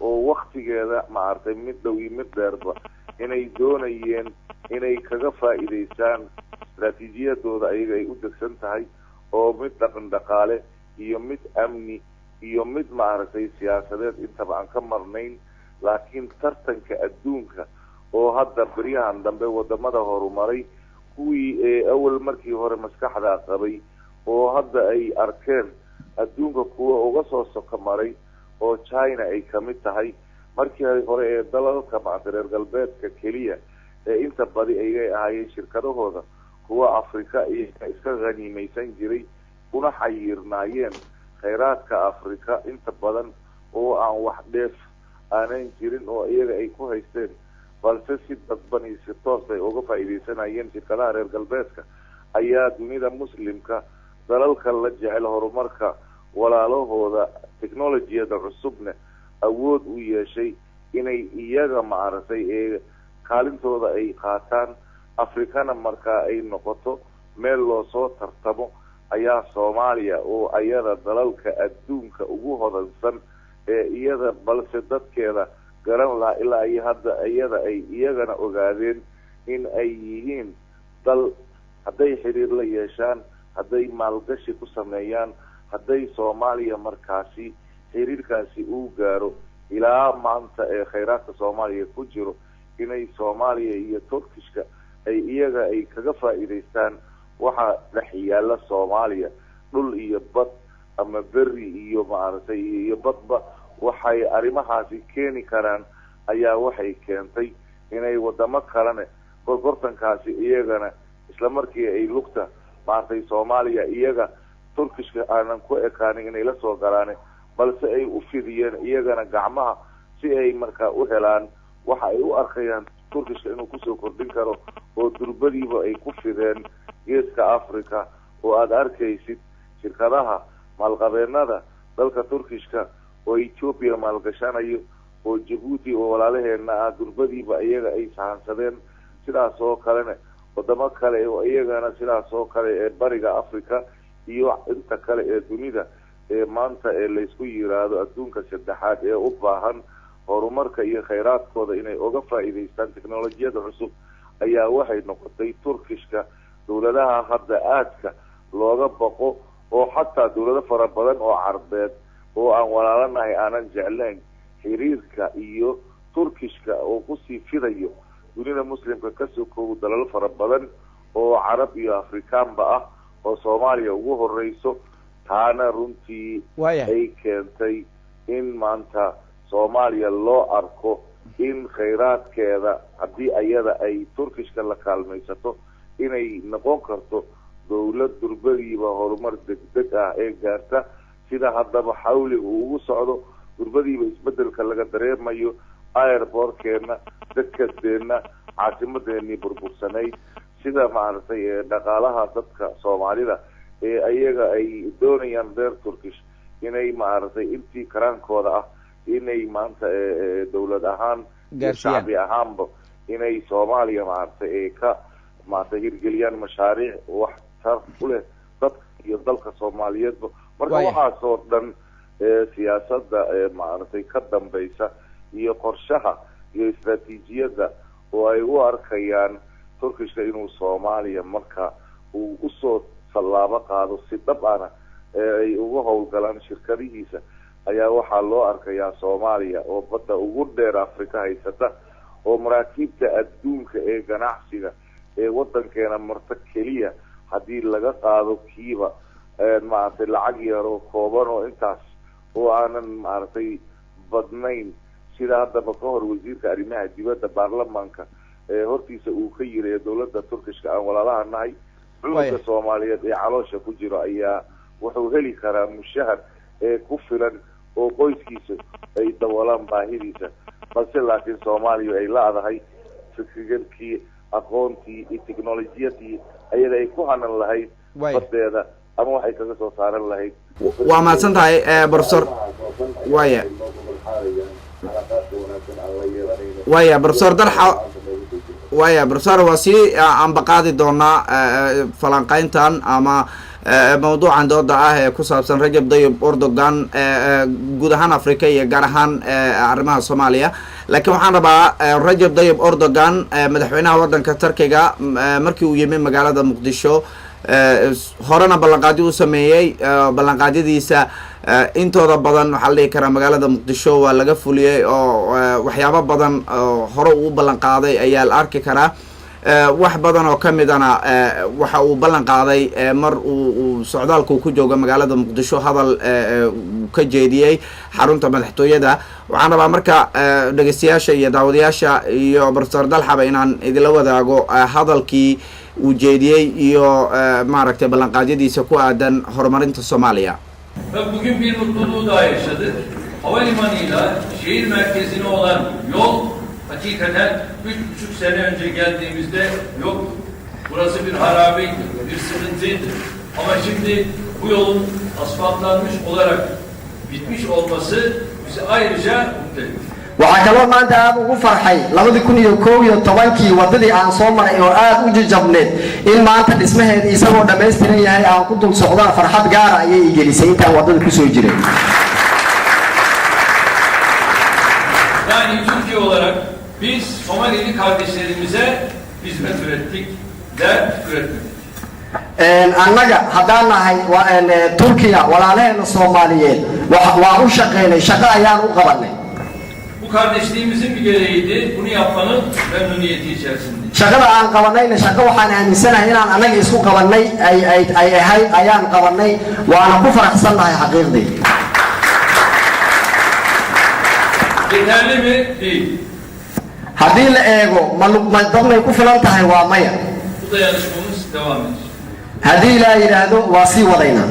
[SPEAKER 4] oo waktigeeda maartay mid dhow iyo mid dheerba inay doonayeen inay kaga faa'iidaystaan istaraatiijiyadooda ayaga ay u degsan tahay, oo mid dhaqan dhaqaale iyo mid amni iyo mid maaragtay siyaasadeed intaba aan ka marnayn. laakiin tartanka adduunka oo hadda beryahan dambe wadamada horumaray kuwii ee awal markii hore maskaxda qabay oo hadda ay arkeen adduunka kuwa uga soo soka maray oo China ay kamid tahay, markii hore ee dalalka reer galbeedka keliya ee inta badi ay ahaayeen shirkadahooda kuwa Afrika iska ghanimaysan jiray kuna xayirnaayeen khayraadka Afrika inta badan oo aan wax dheef aanan jirin oo iyaga ay ku haysteen, balse si dadban iyo si toos ay uga faa'iidaysanayeen shirkadaha reer galbeedka ayaa dunida muslimka dalalka la jecel horumarka walaalahooda teknolojiyada cusubna awood u yeeshay inay iyaga maaragtay ee kaalintooda ay qaataan. Afrikana markaa ay noqoto meel loo soo tartamo ayaa Soomaaliya oo ayada dalalka adduunka ugu hodansan ee iyada balse dadkeeda garan lahaa ilaa ay hadda iyada ay iyagana ogaadeen in ay yihiin dal hadday xiriir la yeeshaan, hadday maalgashi ku sameeyaan, hadday Soomaaliya markaasi xiriirkaasi uu gaaro ilaa maanta ee khayraadka Soomaaliya ku jiro inay Soomaaliya iyo Turkishka ay iyaga ay kaga faa'iidaystaan waxa dhex yaala Soomaaliya dhul iyo bad ama berri iyo maaragtay iyo badba waxay arrimahaasi keeni karaan ayaa waxay keentay inay wadamo kalena gorgortankaasi iyagana isla markii ay lugta maartay Soomaaliya iyaga Turkishka aanan ku ekaanin inay la soo galaan balse ay u fidiyeen iyagana gacmaha si ay markaa u helaan waxa ay u arkayaan Turkishka inuu ku soo kordhin karo oo durbadiiba ay ku fideen geeska Afrika oo aad arkaysid shirkadaha maalqabeennada dalka Turkishka oo Ethiopia maalgashanayo oo Djibouti oo walaalaheena durbadiiba iyaga ay sahansadeen sidaas oo kalena wadamo kale oo iyagana sidaas oo kale ee bariga Afrika iyo inta kale ee dunida ee maanta ee la isku yiraahdo adduunka saddexaad ee u baahan horumarka iyo kheyraadkooda inay uga faa'iideystaan teknolojiyada cusub ayaa waxay noqotay Turkishka dawladaha hadda aadka looga baqo oo xataa dawlado fara badan oo Carbeed oo aan walaalanahay aanan jeclayn xiriirka iyo Turkishka oo ku sii fidayo dunida muslimka ka soo koob dalal fara badan oo Carab iyo Afrikaanba ah oo Soomaaliya ugu horeyso taana runtii ay keentay in maanta Soomaaliya loo arko in kheyraadkeeda haddii ayada ay Turkishka la kaalmaysato inay noqon karto dawlad durbadiiba horumar degdeg ah ee gaarta sida haddaba xawliga ugu socdo durbadiiba isbedelka laga dareemayo airportkeena dadkadeena caasimadeennii burbursanayd sida maaragtay dhaqaalaha dadka Soomaalida ee ayaga ay doonayaan reer Turkish inay maaragtay intii karaankooda ah inay maanta dawlad ahaan shacbi ahaanba inay Soomaaliya maaragtay ka maanta hirgeliyaan mashaariic wax tar u leh dadka iyo dalka Soomaaliyeed marka waxaas oo dhan siyaasadda maaragtay ka dambaysa iyo qorshaha iyo istaraatiijiyadda oo ay u arkayaan Turkishka inuu Soomaaliya marka uu u soo salaabo qaado si dhab ah ay ugu howlgalaan shirkadihiisa ayaa waxaa loo arkayaa Soomaaliya oo badda ugu dheer Afrika haysata oo maraakiibta adduunka ee ganacsiga ee wadankeena marta kaliya haddii laga qaado kiiba maaragtay lacag yar oo kooban oo intaas oo aanan maaragtay badnayn sida haddaba ka hor wasiirka arrimaha dibadda baarlamaanka hortiisa uu ka yiri dawladda Turkishka aan walaalaha nahay dhulka Soomaaliyeed ee caloosha ku jiro ayaa wuxuu heli karaa mushahar ee ku filan oo qoyskiisa ay dawalaan baahidiisa balse laakiin Soomaaliya ay laadahay fikirkii aqoontii iyo teknolojiyadii ayada ay ku hanan lahayd badeeda ama waxay kaga soo saaran lahayd
[SPEAKER 1] waa mahadsan tahay professor professor Dalxa professor waa si aan baqaadi doonaa falanqayntan ama mawduucan dooda ah ee ku saabsan Rajab Tayyip Erdogan guud ahaan Afrika iyo gaar ahaan arrimaha Soomaaliya laakiin waxaan rabaa Rajab Tayyip Erdogan madaxweynaha wadanka Turkiga markii uu yimid magaalada Muqdisho horena ballanqaadi uu sameeyay ballanqaadiyadiisa intooda badan waxaa la dhihi karaa magaalada Muqdisho waa laga fuliyay oo waxyaabo badan hore uu ballanqaaday ayaa la arki karaa wax badan oo kamidana waxa uu ballan qaaday mar uu socdaalku ku joogo magaalada Muqdisho hadal ka jeediyay xarunta madaxtooyada waxaan rabaa marka dhageystayaasha iyo daawadayaasha iyo professor Dalxa inaan idila wadaago hadalkii uu jeediyay iyo maaragtay ballanqaadyadiisa ku aadan horumarinta Soomaaliya.
[SPEAKER 5] Bugün bir mutluluğu daha yaşadık. Havalimanıyla şehir merkezine olan yol hakikaten 3,5 sene önce geldiğimizde yoktu. Burası bir harabeydi, bir sıkıntıydı. Ama şimdi bu yolun asfaltlanmış olarak bitmiş olması bizi ayrıca mutlu ediyor.
[SPEAKER 6] waxaa kaloo maanta aad ugu farxay 2011 wadadii aan soo maray oo aad u jajabneed in maanta dhismaheeda isagoo dhammaystiran yahay aan ku dul socdaan farxad gaar ayay i gelisay intaan wadada ku soo jiray
[SPEAKER 5] Yani Türkiye olarak biz Somalili kardeşlerimize hizmet ürettik, dert üretmedik.
[SPEAKER 6] annaga haddaan nahay Turkiya walaalaheena Soomaaliyeed waa u shaqeynay shaqo ayaan u qabanay
[SPEAKER 5] Bu kardeşliğimizin bir gereğiydi. Bunu yapmanın memnuniyeti içerisinde.
[SPEAKER 6] shaqada aan qabanayna shaqo waxaan aaminsanahay inaan annaga isku qabanay ayaan qabanay waana ku faraxsanahay xaqiiqdii
[SPEAKER 5] Yeterli mi? Değil.
[SPEAKER 6] haddii la eego ma dadnay ku filan tahay waa maya
[SPEAKER 5] Bu dayanışmamız devam
[SPEAKER 6] haddii ilaa yidhaahdo waa sii wadaynaa.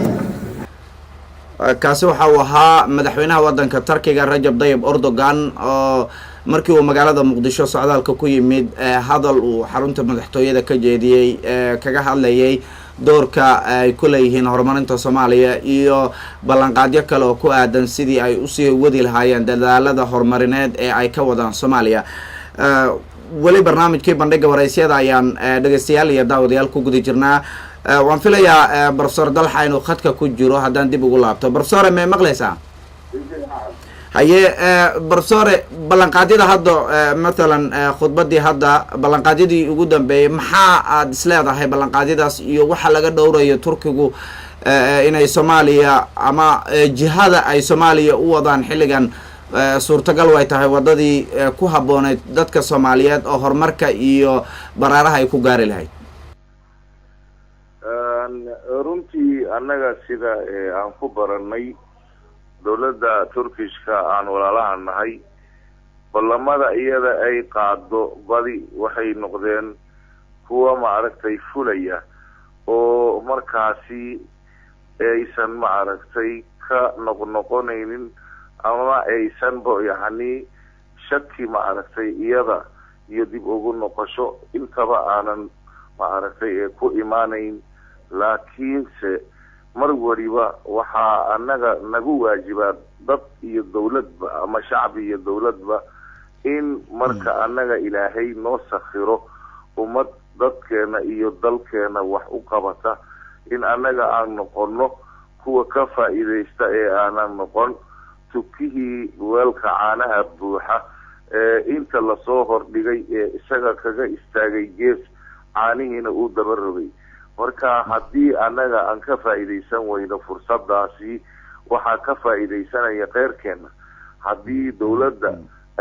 [SPEAKER 1] kaasi waxa uu ahaa madaxweynaha waddanka Turkiga Rajab Tayyip Erdogan oo markii uu magaalada Muqdisho socdaalka ku yimid hadal uu xarunta madaxtooyada ka jeediyay kaga hadlayay doorka ay ku leeyihiin horumarinta Soomaaliya iyo ballanqaadyo kale oo ku aadan sidii ay u sii wadi lahaayeen dadaalada horumarineed ee ay ka wadaan Soomaaliya. wali barnaamijkii bandhiga waraysyada ayaan dhageystayaal iyo daawadayaal ku guda jirnaa. waan filayaa professor Dalxa inuu khadka ku jiro haddaan dib ugu laabto. professor ma maqlaysaa? haye professor ballanqaadyada hadda مثلا khudbadii hadda ballanqaadyadii ugu dambeeyay maxaa aad isleedahay ballanqaadyadaas iyo waxa laga dhowrayo Turkigu inay Soomaaliya ama jihada ay Soomaaliya u wadaan xilligan suurtagal way tahay wadadii ku habooneed dadka Soomaaliyeed oo horumarka iyo baraaraha ay ku gaari lahayd?
[SPEAKER 4] runtii annaga sida aan ku baranay dowladda Turkishka aan walaalaha nahay ballamada iyada ay qaado badi waxay noqdeen kuwa maaragtay fulaya oo markaasi aysan maaragtay ka noqonaynin ama aysan yani shaki maaragtay iyada iyo dib ugu noqosho intaba aanan maaragtay ku imaanayn. laakiinse mar waliba waxaa annaga nagu waajibaa dad iyo dowladba ama shacbi iyo dowladba in marka annaga ilaahay noo sakhiro ummad dadkeena iyo dalkeena wax u qabata in annaga aan noqono kuwa ka faa'iidaysta ee aanan noqon tukihii weelka caanaha buuxa inta lasoo hordhigay ee isaga kaga istaagay gees caanihiina uu daba rogay. marka haddii annaga aan ka faa'iidaysan weyno fursadaasi waxaa ka faa'iidaysanaya qeyrkeena. haddii dowladda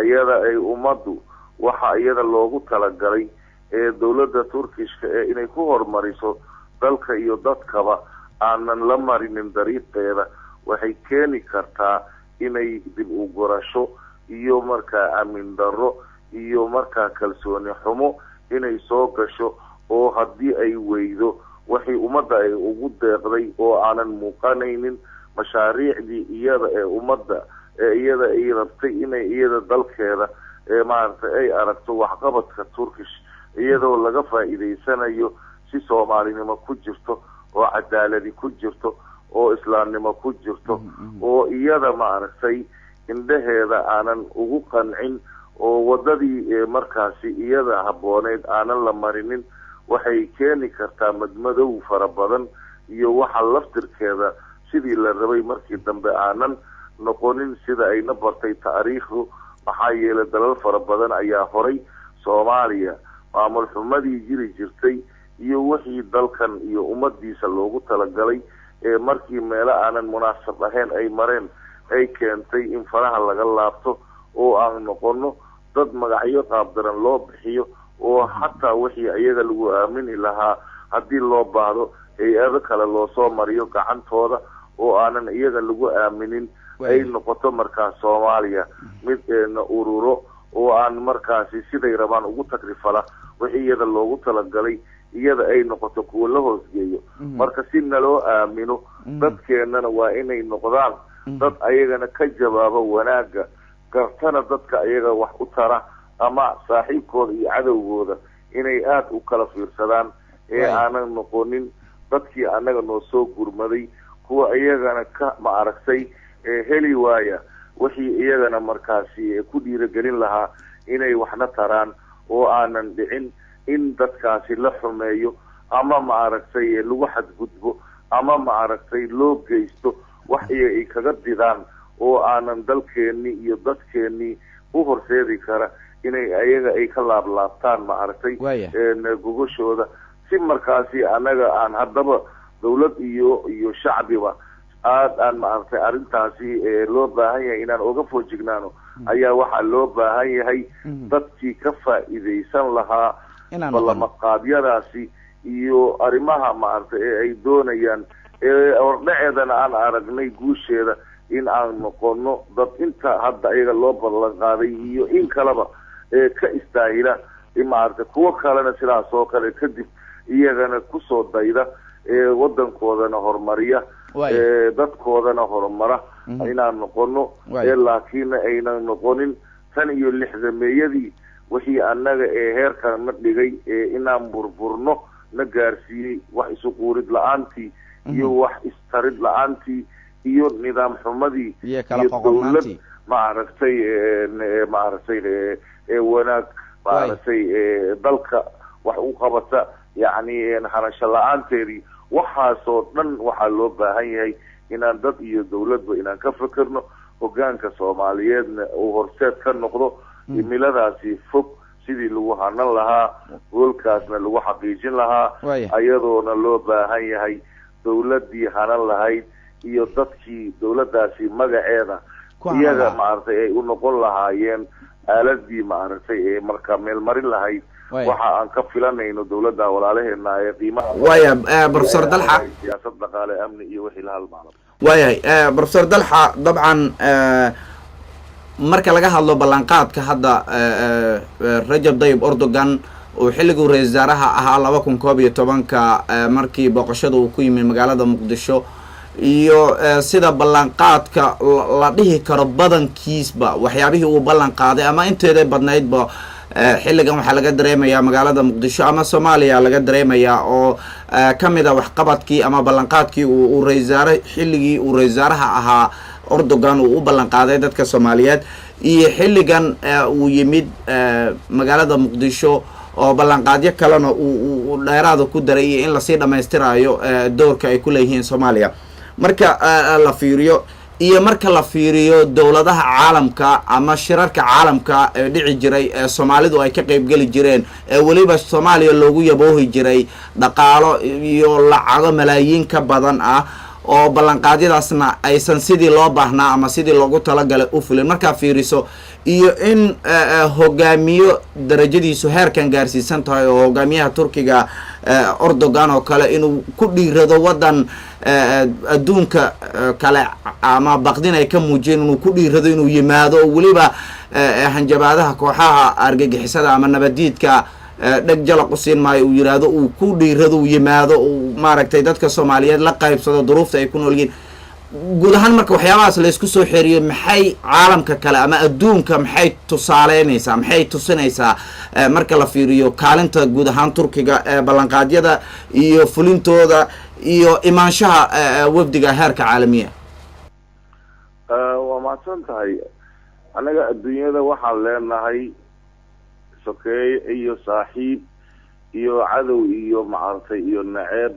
[SPEAKER 4] iyada ay ummaddu waxa iyada loogu talagalay ee dowladda Turkishka ee inay ku horumariso dalka iyo dadkaba aanan la marinin dariiqeeda waxay keeni kartaa inay dib u gurasho iyo markaa aamin darro iyo markaa kalsooni xumo inay soo gasho oo haddii ay weydo waxay ummadda ay ugu deeqday oo aanan muuqanaynin mashaariicdii iyada ee ummadda ee iyada ay rabtay inay iyada dalkeeda ee maaragtay ay aragto waxqabadka Turkish iyadoo laga faa'iidaysanayo si Soomaalinimo ku jirto oo cadaaladi ku jirto oo islaamnimo ku jirto oo iyada maaragtay indhaheeda aanan ugu qancin oo wadadii markaasi iyada habooneed aanan la marinin waxay keeni kartaa madmadow fara badan iyo waxa laftirkeeda sidii la rabay markii dambe aanan noqonin sida ay na bartay taariikhdu. maxaa yeelay dalal fara badan ayaa horay Soomaaliya maamul xumadii jiri jirtay iyo wixii dalkan iyo ummadiisa loogu talagalay ee markii meelo aanan munaasab ahayn ay mareen ay keentay in faraha laga laabto oo aan noqono dad magacyo qaabdaran loo bixiyo oo hataa wixii iyaga lagu aamini lahaa haddii loo baahdo hay-ado kale loo soo mariyo gacantooda oo aanan iyaga lagu aaminin ay noqoto markaas Soomaaliya mid ururo oo aan markaasi siday rabaan ugu takrifala wixii iyada loogu talagalay iyada ay noqoto kuwa la hoosgeeyo. marka si naloo aamino dadkeenana waa inay noqdaan dad ayagana ka jawaabo wanaaga gartana dadka ayaga wax u tara ama saaxiibkooda iyo cadowgooda inay aad u kala fiirsadaan ee aanan noqonin dadkii annaga noo soo gurmaday kuwa iyagana ka maaragtay heli waaya wixii iyagana markaasi ku dhiirigelin lahaa inay waxna taraan oo aanan dhicin in dadkaasi la xumeeyo ama maaragtay lagu xadgudbo ama maaragtay loo geysto wax ay kaga didaan oo aanan dalkeennii iyo dadkeennii u horseedi kara inay ayaga ay ka laablaabtaan maaragtay gogashooda si markaasi annaga aan haddaba dowlad iyo shacbiba aad aan maaragtay arrintaasi loo baahan yahay inaan uga foojignaano ayaa waxaa loo baahan yahay dadkii ka faa'iidaysan lahaa ballamaqaadyadaasi iyo arrimaha maaragtay ee ay doonayaan ordhaceedana aan aragnay guusheeda in aan noqono dad inta hadda ayaga loo ballan qaaday iyo in kaleba ka istaahila maaragtay kuwo kalena sidaas oo kale kadib iyagana kusoo dayda waddankoodana horumariya dadkoodana horumara inaan noqono laakiin aynan noqonin tan iyo lixdameeyadii wixii annaga heerkan na dhigay inaan burburno na gaarsiiyey wax isu quurid la-aantii iyo wax istarid la-aantii iyo nidaam xumadii iyo dawlad maaragtay wanaag maaragtay dalka wax u qabata yacni harasho la-aanteedii waxaasoo dhan waxaa loo baahan yahay inaan dad iyo dawladba inaan ka fekerno hoggaanka soomaaliyeedna uu horseed ka noqdo cimiladaasi fog sidii lagu hanan lahaa goolkaasna lagu xaqiijin lahaa ayadoona loo baahan yahay dawladdii hanan lahayd iyo dadkii dawladdaasi magaceeda iyaga maaragtay ay u noqon lahaayeen aaladii maaragtay ee marka meelmarin lahayd waxa aan ka filanayno dawladda walaalaheena ee qiimaha
[SPEAKER 1] professor Dalxa
[SPEAKER 4] siyaasad dhaqaale amni iyo wixii la halmaado
[SPEAKER 1] professor Dalxa dabcan marka laga hadlo ballanqaadka hadda Rajab Tayyip Erdogan oo xilligii ra'iisul wasaaraha ahaa 2011 markii booqashada uu ku yimid magaalada Muqdisho iyo sida ballanqaadka la dhihi karo badankiisba waxyaabihii uu ballan qaaday ama inteeda badnaydba xilligan waxaa laga dareemayaa magaalada Muqdisho ama Soomaaliya laga dareemayaa oo kamid ah waxqabadkii ama ballanqaadkii uu ra'iisul wasaare xilligii uu ra'iisul wasaaraha ahaa Erdogan uu u ballan qaaday dadka Soomaaliyeed iyo xilligan uu yimid magaalada Muqdisho oo ballanqaadyo kalena uu dheeraad ku daray in la sii dhameystirayo doorka ay ku leeyihiin Soomaaliya marka la fiiriyo iyo marka la fiiriyo dawladaha caalamka ama shirarka caalamka ee dhici jiray ee Soomaalidu ay ka qayb gali jireen ee waliba Soomaaliya loogu yaboohi jiray dhaqaalo iyo lacago malaayiin ka badan ah oo ballanqaadyadaasna aysan sidii loo baahnaa ama sidii loogu talagalay u fulin marka fiiriso iyo in hogaamiyo darajadiisu heerkan gaarsiisan tahay oo hogaamiyaha Turkiga Erdogan oo kale inuu ku dhiirado wadan adduunka kale ama baqdin ay ka muujin inuu ku dhiirado inuu yimaado oo waliba hanjabaadaha kooxaha argagixisada ama nabadiidka dhag jalaq u siin maayo uu yiraahdo uu ku dhiirado uu yimaado uu maaragtay dadka Soomaaliyeed la qaybsado duruufta ay ku nool yihiin guud ahaan marka waxyaabahaas la isku soo xiriyo maxay caalamka kale ama adduunka maxay tusaaleynaysaa maxay tusinaysaa marka la fiiriyo kaalinta guud ahaan Turkiga ee ballanqaadyada iyo fulintooda iyo imaanshaha wafdiga heerka caalamiga
[SPEAKER 4] waa mahadsan tahay anaga adduunyada waxaan leenahay sokeeye iyo saaxiib iyo cadow iyo maartay iyo naceeb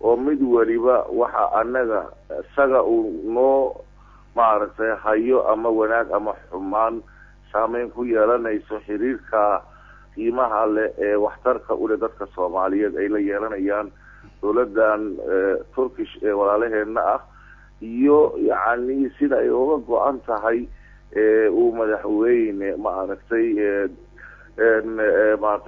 [SPEAKER 4] oo mid waliba waxa anaga isaga uu noo maartay hayo ama wanaag ama xumaan saameyn ku yeelanayso xiriirka qiimaha leh ee waxtarka u leh dadka Soomaaliyeed ay la yeelanayaan dawladdan Turkish ee walaalaheena ah iyo yacni sida ay uga go'an tahay uu madaxweyne maartay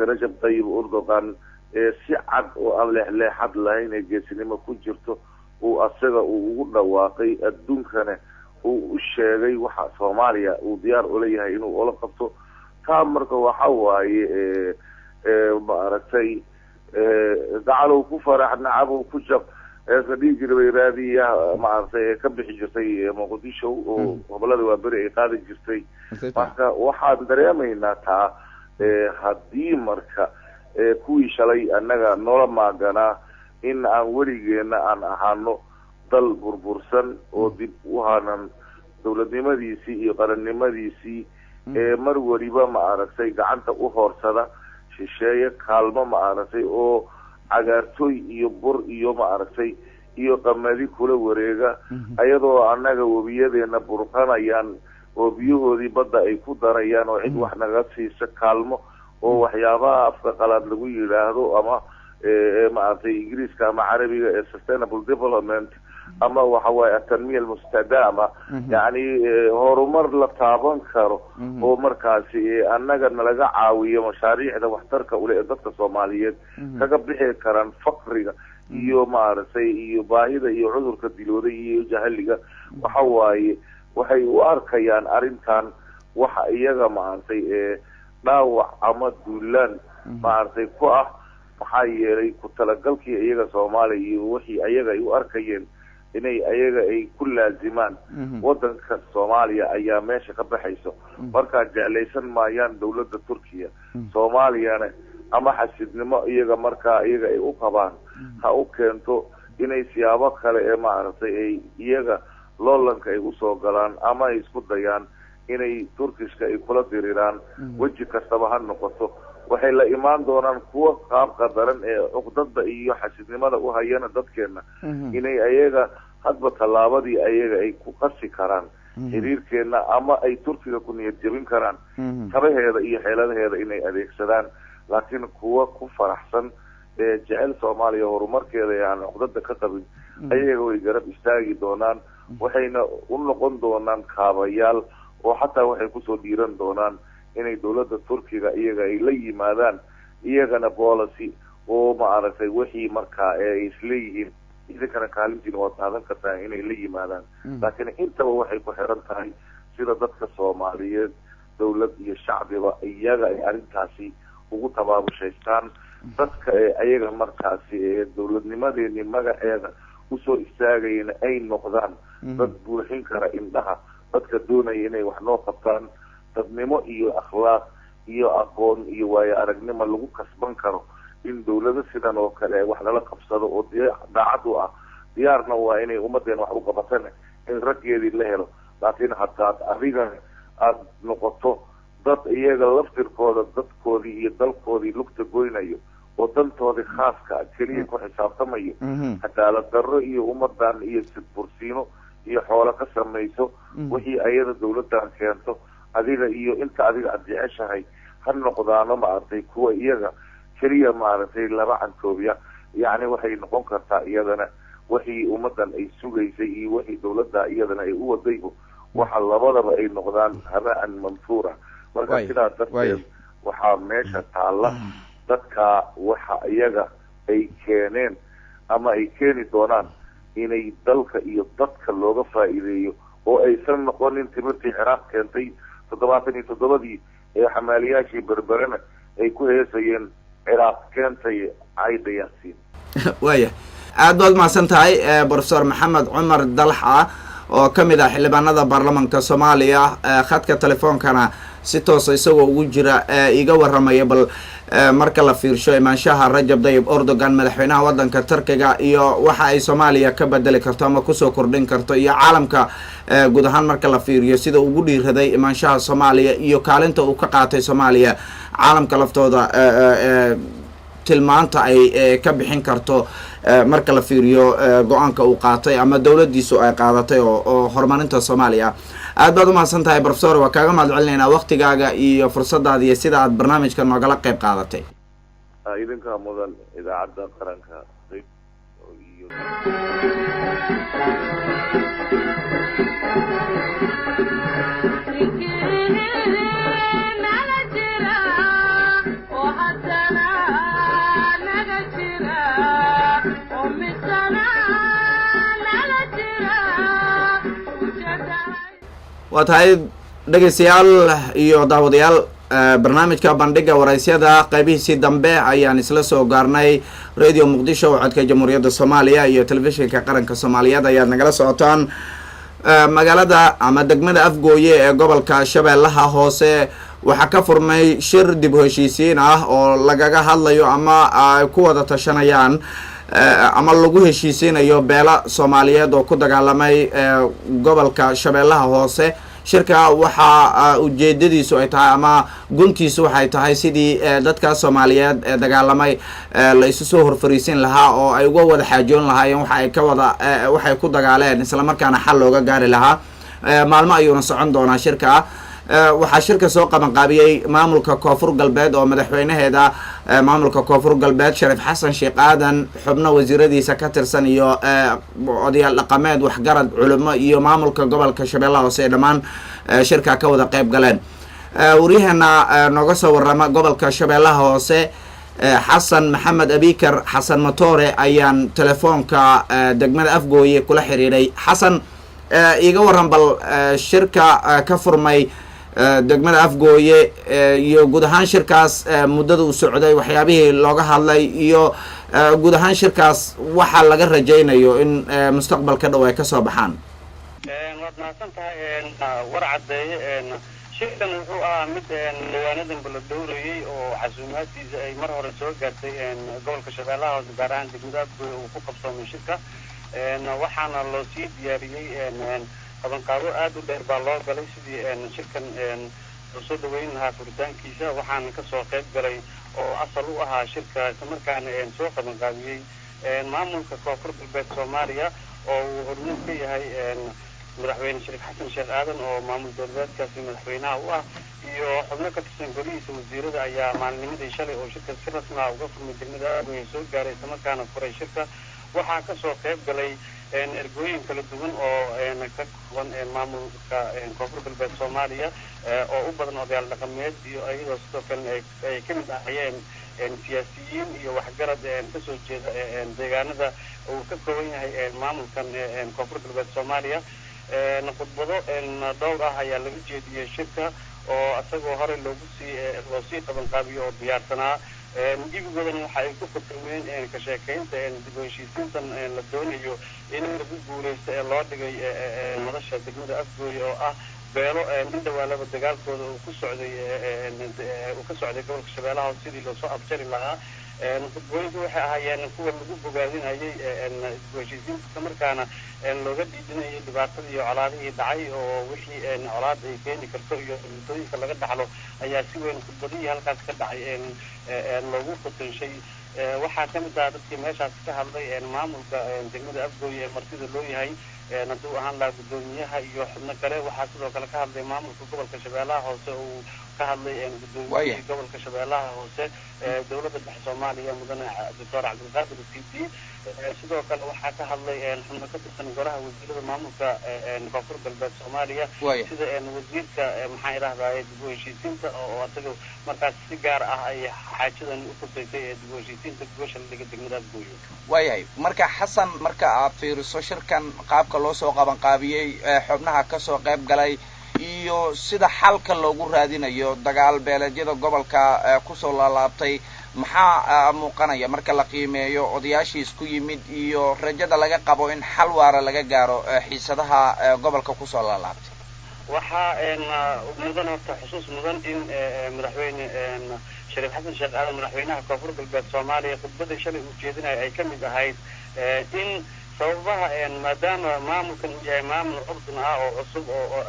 [SPEAKER 4] Rajab Tayyip Erdogan si cad oo aan leexleexad lahayn ee geesinimo ku jirto uu asaga uu ugu dhawaaqay adduunkana uu u sheegay waxa Soomaaliya uu diyaar u leeyahay inuu ula qabto taa marka waxa waaye maaragtay dacalo ku farax nacabo ku jab sadii jiray raadiya maaragtay ka bixi jirtay Muqdisho oo gobolada waa bari ay qaadi jirtay marka waxaan dareemaynaa taa haddii marka kuwii shalay annaga noola maaganaa in aan weligeena aan ahaano dal burbursan oo dib u hanan dawladnimadiisii iyo qarannimadiisii mar waliba maaragtay gacanta u hoorsada shisheeye kaalmo maaragtay oo cagaartooy iyo bur iyo maaragtay iyo qamadi kula wareega ayadoo annaga webiyadeena burqanayaan oo biyahoodii badda ay ku darayaan oo cid wax naga siisa kaalmo oo waxyaabaha afka qalaad lagu yiraahdo ama maartay ingiriiska ama carabiga ee sustainable development ama waxa waaye tanmiya almustadama yani horumar la taaban karo oo markaasi annaga nalaga caawiyo mashaariicda waxtarka u leh dadka Soomaaliyeed kaga bixi karaan faqriga iyo maartay iyo baahida iyo cudurka dilooday iyo jahaliga waxa waaye waxay u arkayaan arintan waxa iyaga maartay dhaawac ama duulaan maartay ku ah maxaa yeelay ku talagalkii iyaga Soomaaliya iyo wixii ayaga ay u arkayeen inay ayaga ay ku laazimaan wadanka Soomaaliya ayaa meesha ka baxayso marka jeclaysan maayaan dawladda Turkiga Soomaaliyana ama xasidnimo iyaga marka iyaga ay u qabaan ha u keento inay siyaabo kale ee maaragtay ay iyaga loolanka ay u soo galaan ama ay isku dayaan inay Turkishka ay kula diriraan waji kastaba ha noqoto waxay la imaan doonaan kuwa qaab qadaran ee uqdada iyo xasidnimada u hayana dadkeena inay ayaga hadba talaabadii ayaga ay ku qasi karaan xiriirkeena ama ay Turkiga ku niyad jabin karaan tabaheeda iyo xeeladaheeda inay adeegsadaan laakiin kuwa ku faraxsan ee jecel Soomaaliya horumarkeeda aan uqdada ka qabin ayaga way garab istaagi doonaan waxayna u noqon doonaan kaabayaal oo xataa waxay ku soo dhiiran doonaan inay dawladda Turkiga iyaga ay la yimaadaan iyagana policy oo maaragtay wixii markaa ay isleeyihiin idinkana kaalintiin waa qaadan kartaa inay la yimaadaan laakiin intaba waxay ku xiran tahay sida dadka Soomaaliyeed dawlad iyo shacbiba iyaga ay arintaasi ugu tabaabushaystaan dadka ayaga markaasi ee dawladnimadeeni magaceeda u soo istaagayna ay noqdaan dad buuxin kara indhaha dadka doonaya inay wax noo qabtaan dadnimo iyo akhlaaq iyo aqoon iyo waayo aragnimo lagu kasban karo in dawladda sidan oo kale wax lala qabsado oo daacad u ah diyaarna waa inay ummadeena wax u qabataan in raggeedii la helo laakiin hataa adiga aad noqoto dad iyaga laftirkooda dadkoodii iyo dalkoodii lugta goynayo oo dantoodii khaaska keliya ku xisaabtamayo cadaalad darro iyo ummadan iyo sidbursiino iyo xoolo ka samayso wixii ayada dawladdan keento adiga iyo inta adiga aad jeceshahay ha noqdaano maaragtay kuwa iyaga keliya maaragtay laba cantoobiya yacni waxay noqon kartaa iyadana wixii ummadan ay sugaysay iyo wixii dawladda iyadana ay u wadaybo waxa labadaba ay noqdaan habaan manfuura marka sidaa darteed waxaa meesha taalla dadka waxa iyaga ay keeneen ama ay keeni doonaan inay dalka iyo dadka looga faa'iideeyo oo aysan noqonin timirtii Ciraaq keentay 77 ee xamaaliyaashii berberana ay ku heesayeen Ciraaq keentay Ayda Yaasiin
[SPEAKER 1] waya aad baad mahadsan tahay Professor Maxamed Cumar Dalxa oo kamid ah xildhibaanada baarlamaanka Soomaaliya khadka telefoonkana si toos ah isagoo ugu jira iga waramaya bal marka la fiirsho imaanshaha Rajab Tayyip Erdogan madaxweynaha wadanka Turkiga iyo waxa ay Soomaaliya ka bedeli karto ama ku soo kordhin karto iyo caalamka guud ahaan marka la fiiriyo sida ugu dhiiraday imaanshaha Soomaaliya iyo kaalinta uu ka qaatay Soomaaliya caalamka laftooda tilmaanta ay ka bixin karto marka la fiiriyo go'aanka uu qaatay ama dawladdiisu ay qaadatay oo horumarinta Soomaaliya aad baad u mahadsan tahay Professor waa kaaga mahadcelinaynaa waqtigaaga iyo fursadaada iyo sida aad barnaamijka noogala qayb qaadatay
[SPEAKER 4] idinka mudan idaacadda qaranka
[SPEAKER 1] waa tahay dhegeystayaal iyo daawadayaal barnaamijka bandhiga waraysyada qaybihiisii dambe ayaan isla soo gaarnay radio Muqdisho codka Jamhuuriyadda Soomaaliya iyo telefishinka qaranka Soomaaliyeed ayaad nagala socotaan magaalada ama degmada Afgooye ee gobolka Shabeellaha Hoose waxaa ka furmay shir dib u heshiisiin ah oo lagaga hadlayo ama ay ku wada tashanayaan ama lagu heshiisiinayo beela Soomaaliyeed oo ku dagaalamay gobolka Shabeellaha Hoose shirka waxa ujeedadiisu ay tahay ama guntiisu waxay tahay sidii dadka Soomaaliyeed ee dagaalamay la isu soo horfariisin lahaa oo ay uga wada xaajoon lahaayeen waxay ku dagaaleen isla markaana xal looga gaari lahaa maalmo ayuuna socon doonaa shirka waxaa shirka soo qabanqaabiyey maamulka Koonfur Galbeed oo madaxweynaheeda maamulka Koonfur Galbeed Shariif Xasan Sheekh Aadan xubno wasiiradiisa ka tirsan iyo odayaal dhaqameed waxgarad culimo iyo maamulka gobolka Shabeellaha Hoose dhamaan shirka ka wada qayb galeen wariyahana nooga soo warama gobolka Shabeellaha Hoose Xasan Maxamed Abikar Xasan Matoore ayaan telefoonka degmada Afgooye kula xiriiray Xasan iga waran bal shirka ka furmay degmada afgooye iyo guud ahaan shirkaas muddada uu socday waxyaabihii looga hadlay iyo guud ahaan shirkaas waxa laga rajaynayo in mustaqbalka dhow ay ka soo baxaan.
[SPEAKER 7] waad mahadsan tahay war caddeeye shirkan wuxuu ahaa mid diiwaanadan bala dhowrayey oo casuumaadkiisa ay mar hore soo gaartay gobolka shabeellaha hoose gaar ahaan degmada afgooye uu ku qabsoomay shirka waxaana loo sii diyaariyey qabanqaabo aad u dheer baa loo galay sidii shirkan loo soo dhaweyn lahaa furitaankiisa waxaana kasoo qayb galay oo asal u ahaa shirka islamarkaana soo qabanqaabiyey maamulka koonfur galbeed soomaaliya oo uu hormuud ka yahay madaxweyne shariif xasan sheekh aadan oo maamul dowladeedkaasi madaxweynaha u ah iyo xubno ka tirsan golihiisa wasiirada ayaa maalinimadii shalay oo shirka si rasmi ah uga furmay degmada afgooye soo gaaray islamarkaana furay shirka waxaa kasoo qayb galay ergooyin kala duwan oo ka kooban maamulka koonfur galbeed soomaaliya oo u badan odayaal dhaqameed iyo iyadoo sidoo kalena ay ka mid ahayeen siyaasiyiin iyo waxgarad kasoo jeeda deegaanada uu ka kooban yahay maamulkan koonfur galbeed soomaaliya khudbado dhowr ah ayaa laga jeediyey shirka oo isagoo hore loo sii qabanqaabiyo oo diyaarsanaa iibigoodana waxa ay ku fakameen ka sheekaynta dib u heshiisiintan la doonayo in lagu guuleysto ee loo dhigay madasha degmada afgooye oo ah beelo mid dhawaalaba dagaalkooda uu ka socday gobolka shabeellaha hoose sidii loosoo afjari lahaa khudbooyinku waxay ahaayeen kuwa lagu bogaadinayay dib u heshiisiinta islamarkaana looga dhiidinayay dhibaatadii iyo colaadihii dhacay oo wixii colaad ay keeni karto iyo dhibaatooyinka laga dhaxlo ayaa si weyn khudbadihii halkaas ka dhacay loogu khutanshay waxaa ka mid ah dadkii meeshaas ka hadlay maamulka degmada afgooye ee martida loo yahay hadduu ahaan lahaa guddoomiyaha iyo xubno kale waxaa sidoo kale ka hadlay maamulka gobolka shabeellaha hoose uu ka hadlay guddoomiyaha gobolka shabeellaha hoose dowladda dhexe soomaaliya mudane doctor cabdilqaadir cd sidoo kale waxaa ka hadlay xubno ka tirsan golaha wasiirada maamulka koonfur galbeed soomaaliya sida wasiirka maxaa idhahdaye dib u heshiisiinta oo asaga markaas si gaar ah ay xaajadan u kursaysay ee dib u heshiisiinta gobosha la dhiga degmada afgooye.
[SPEAKER 8] waayahay marka xasan marka aad fiiriso shirkan qaabka loo soo qabanqaabiyey xubnaha kasoo qayb galay iyo sida xalka loogu raadinayo dagaal beeleedyada gobolka kusoo laalaabtay maxaa muuqanaya marka la qiimeeyo odayaashii isku yimid iyo rajada laga qabo in xal waara laga gaaro xiisadaha gobolka kusoo laalaabtay?
[SPEAKER 7] waxaa mudan horta xusuus mudan in madaxweyne shariif xasan sheekh aadan madaxweynaha koonfur galbeed soomaaliya khudbada shalay uu jeedinayo ay ka mid ahayd in sababaha maadaama maamulkan uu yahay maamul curdun ah oo cusub oo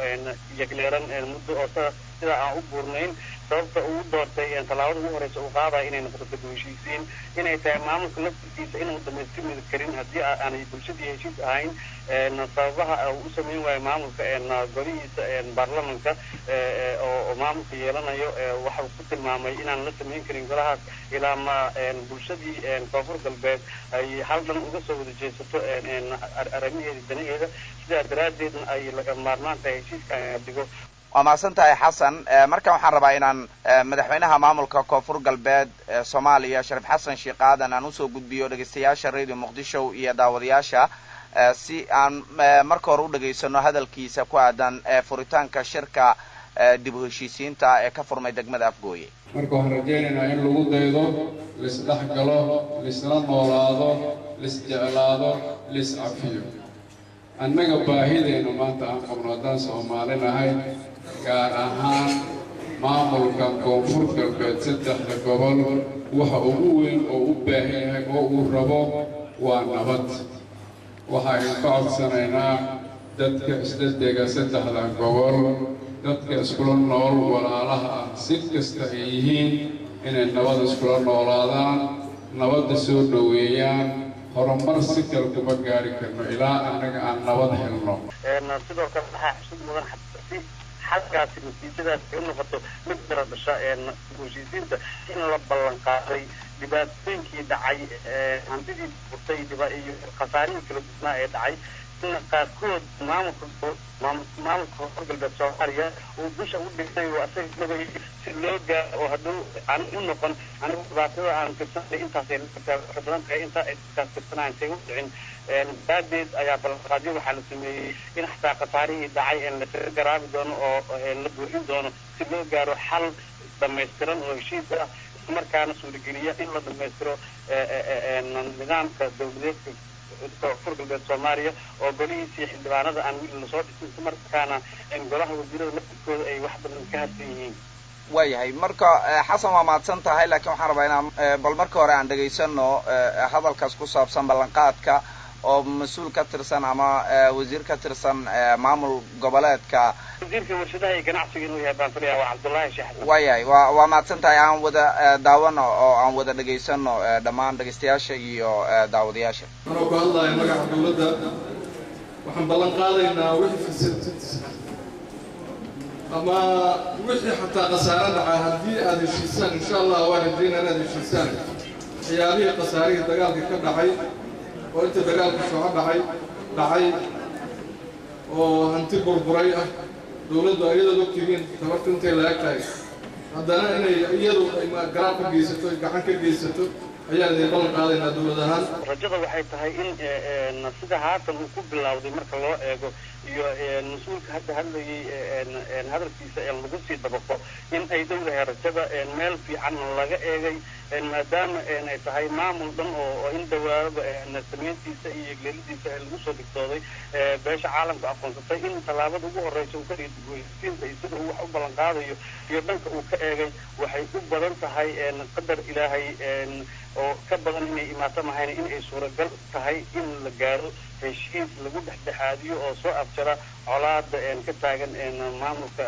[SPEAKER 7] yagleeran muddo oo sida aan u buurnayn sababta uu doortay tallaabada ugu horeysa uu qaadaya inay noqoto dib u heshiisiin inay tahay maamulka laftiisa inuu dhamaystirmi karin haddii aanay bulshadii heshiis ahayn sababaha uu u samayn waayo maamulka golihiisa baarlamanka oo maamulka yeelanayo waxa uu ku tilmaamay inaan la samayn karin golahaas ilaa ma bulshadii koonfur galbeed ay hal dhan uga soo wada jeesato arrimaheeda danaheeda sidaa daraaddeedna ay laga maarmaan tahay heshiiska dhigo.
[SPEAKER 8] waa mahadsan tahay xasan markan waxaan rabaa inaan madaxweynaha maamulka koonfur galbeed soomaaliya shariif xasan sheekh aadan aan usoo gudbiyo dhegeystayaasha radio muqdisho iyo daawadayaasha si aan marka hore u dhageysano hadalkiisa ku aadan furitaanka shirka dib u heshiisiinta ee ka furmay degmada afgooye.
[SPEAKER 9] marka waxaan rajaynaynaa in lagu daydo laisdhexgalo laisla noolaado laisjeclaado laiscafiyo annaga baahideena maanta aan qabno haddaan Soomaali nahay gaar ahaan maamulka koonfur galbeed saddexda gobol waxa ugu weyn oo u baahan yahay oo uu rabo waa nabad. waxaan ka codsanaynaa dadka isla dega saddexda gobol dadka iskula nool walaalaha ah si kasta ay yihiin inay nabad iskula noolaadaan nabadda soo dhaweeyaan horumar si kale kuma gaari karno ilaa annaga aan nabad helno.
[SPEAKER 7] sidoo kale waxaa xusud mudan xalkaasi natiijadaas ay u noqoto mid dara dhasha heshiisiinta in la ballan qaaday dhibaatooyinkii dhacay hantidii burtay iyo khasaarihii kala duwanaa ee dhacay qaarkood maamulka koonfur galbeed Soomaaliya uu bisha u dhigtay oo asaga si loo gaaro oo hadduu aan u noqon anigu dhibaatada aan tirsanay intaas ay badan tahay inta ay tirsanayaan say u dhicin daadeed ayaa balqaadyo waxaa la sameeyey in xataa khasaarihii dhacay la garaabi doono oo la buuxin doono si loo gaaro xal dhammaystiran oo heshiis ah markaana suurageliya in la dhammaystiro nidaamka dowladeedka koonfur galbeed Soomaaliya oo golihiisii xildhibaanada aan wili lasoo dhisin markaana golaha wasiirada laftirkooda ay wax badan ka hadsan yihiin
[SPEAKER 8] waayahay marka xasan waa mahadsan tahay laakiin waxaan rabaa inaan bal marka hore aan dhegaysano hadalkaas ku saabsan ballanqaadka oo mas-uul ka tirsan ama wasiir ka tirsan maamul goboleedka
[SPEAKER 7] wasiirka warshadaha iyo ganacsiga inuu yahay baan filayaa waa Cabdullaahi Sheekh
[SPEAKER 8] waayahay waa mahadsan tahay aan wada daawano oo aan wada dhegaysano dhammaan dhegaystayaasha iyo daawadayaasha
[SPEAKER 10] anoo ku hadlaya magaca dowladda waxaan ballan qaadaynaa wixii ama wixii xataa khasaare dhacaa haddii aad heshiisaan insha allah waan rajaynaa inaad heshiisaan waxyaalihii khasaarihii dagaalka ka dhacay oo inta dagaalka soo dhacay oo hanti burburay ah dowladdu ayadoo ogtihiin tabarta intay la eg tahay haddana inay iyadu garaab ka geysato gacan ka geysato ayaan idin ballan qaadaynaa dowlad ahaan
[SPEAKER 7] rajada waxay tahay in sida haatan uu ku bilowday marka loo eego iyo mas-uulka hadda hadlayay hadalkiisa lagu sii dabaqo in ay dowlaha rajada meel fiican laga eegay maadaama ay tahay maamul dhan oo in dawaaba samayntiisa iyo geelidiisa lagu soo digtooday beesha caalamka aqoonsatay in tallaabada ugu horeysa uu ka dhiirigeliyo sida uu wax u ballan qaadayo iyo dhanka uu ka eegay waxay u badan tahay qadar ilaahay oo ka badan inay imaato mahayna in ay suuragal tahay in la gaaro heshiis lagu dhexdhexaadiyo oo soo afjara colaada ka taagan maamulka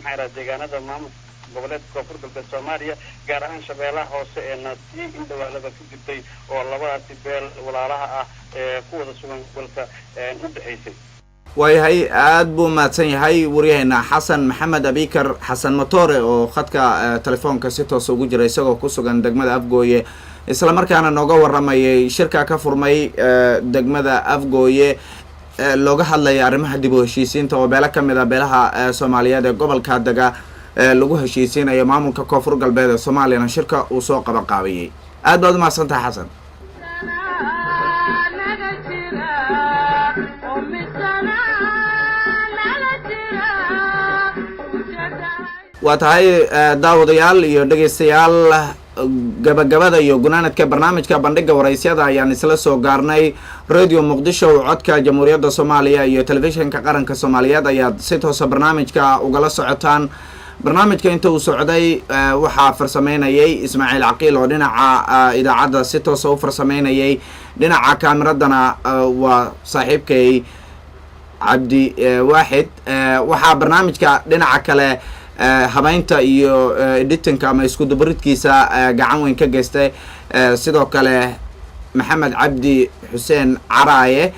[SPEAKER 7] maxaa deegaanada maamulka goboleedka koonfur galbeed Soomaaliya gaar ahaan shabeellaha hoose tii in dhawaalada ku jirtay oo labadaasi beel walaalaha ah ku wada sugan gobolka u dhaxaysay
[SPEAKER 1] waayahay aad buu mahadsan yahay waryaheena xasan maxamed abikar xasan matoore oo khadka telefoonka si toos ugu jira isagoo ku sugan degmada Afgooye isla markaana nooga waramayay shirka ka furmay degmada Afgooye looga hadlaya arrimaha dib u heshiisiinta oo beelo ka mid ah beelaha Soomaaliyeed ee gobolka daga lagu heshiisiinayo maamulka koonfur galbeed ee Soomaaliya shirka uu soo qabanqaabiyay aad baad u mahadsantahay xasan waa tahay daawadayaal iyo dhegaystayaal gabagabada iyo gunaanadka barnaamijka bandhiga waraysyada ayaan isla soo gaarnay radio muqdisho codka jamhuuriyadda Soomaaliya iyo telefishinka qaranka Soomaaliyeed ayaad si toos ah barnaamijka ugala socotaan barnaamijka inta uu socday waxaa farsameynayay Ismaaciil Caqiil oo dhinaca idaacadda si toos ah u farsameynayay dhinaca kaameradana waa saaxiibkay Cabdi Waaxid waxaa barnaamijka dhinaca kale habaynta iyo editinka ama isku dubaridkiisa gacan weyn ka geystay sidoo kale Maxamed Cabdi Xuseen Caraaye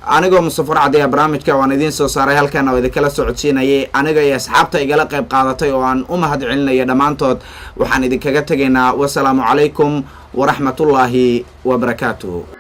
[SPEAKER 1] anigoo Mustafa Racdiya barnaamijka waan idin soo saaray halkan oo idin kala socodsiinayay aniga iyo asxaabta igala qayb qaadatay oo aan u mahad celinaya dhamaantood waxaan idin kaga tageynaa wassalaamu calaykum wa rahmatullaahi wa barakaatuh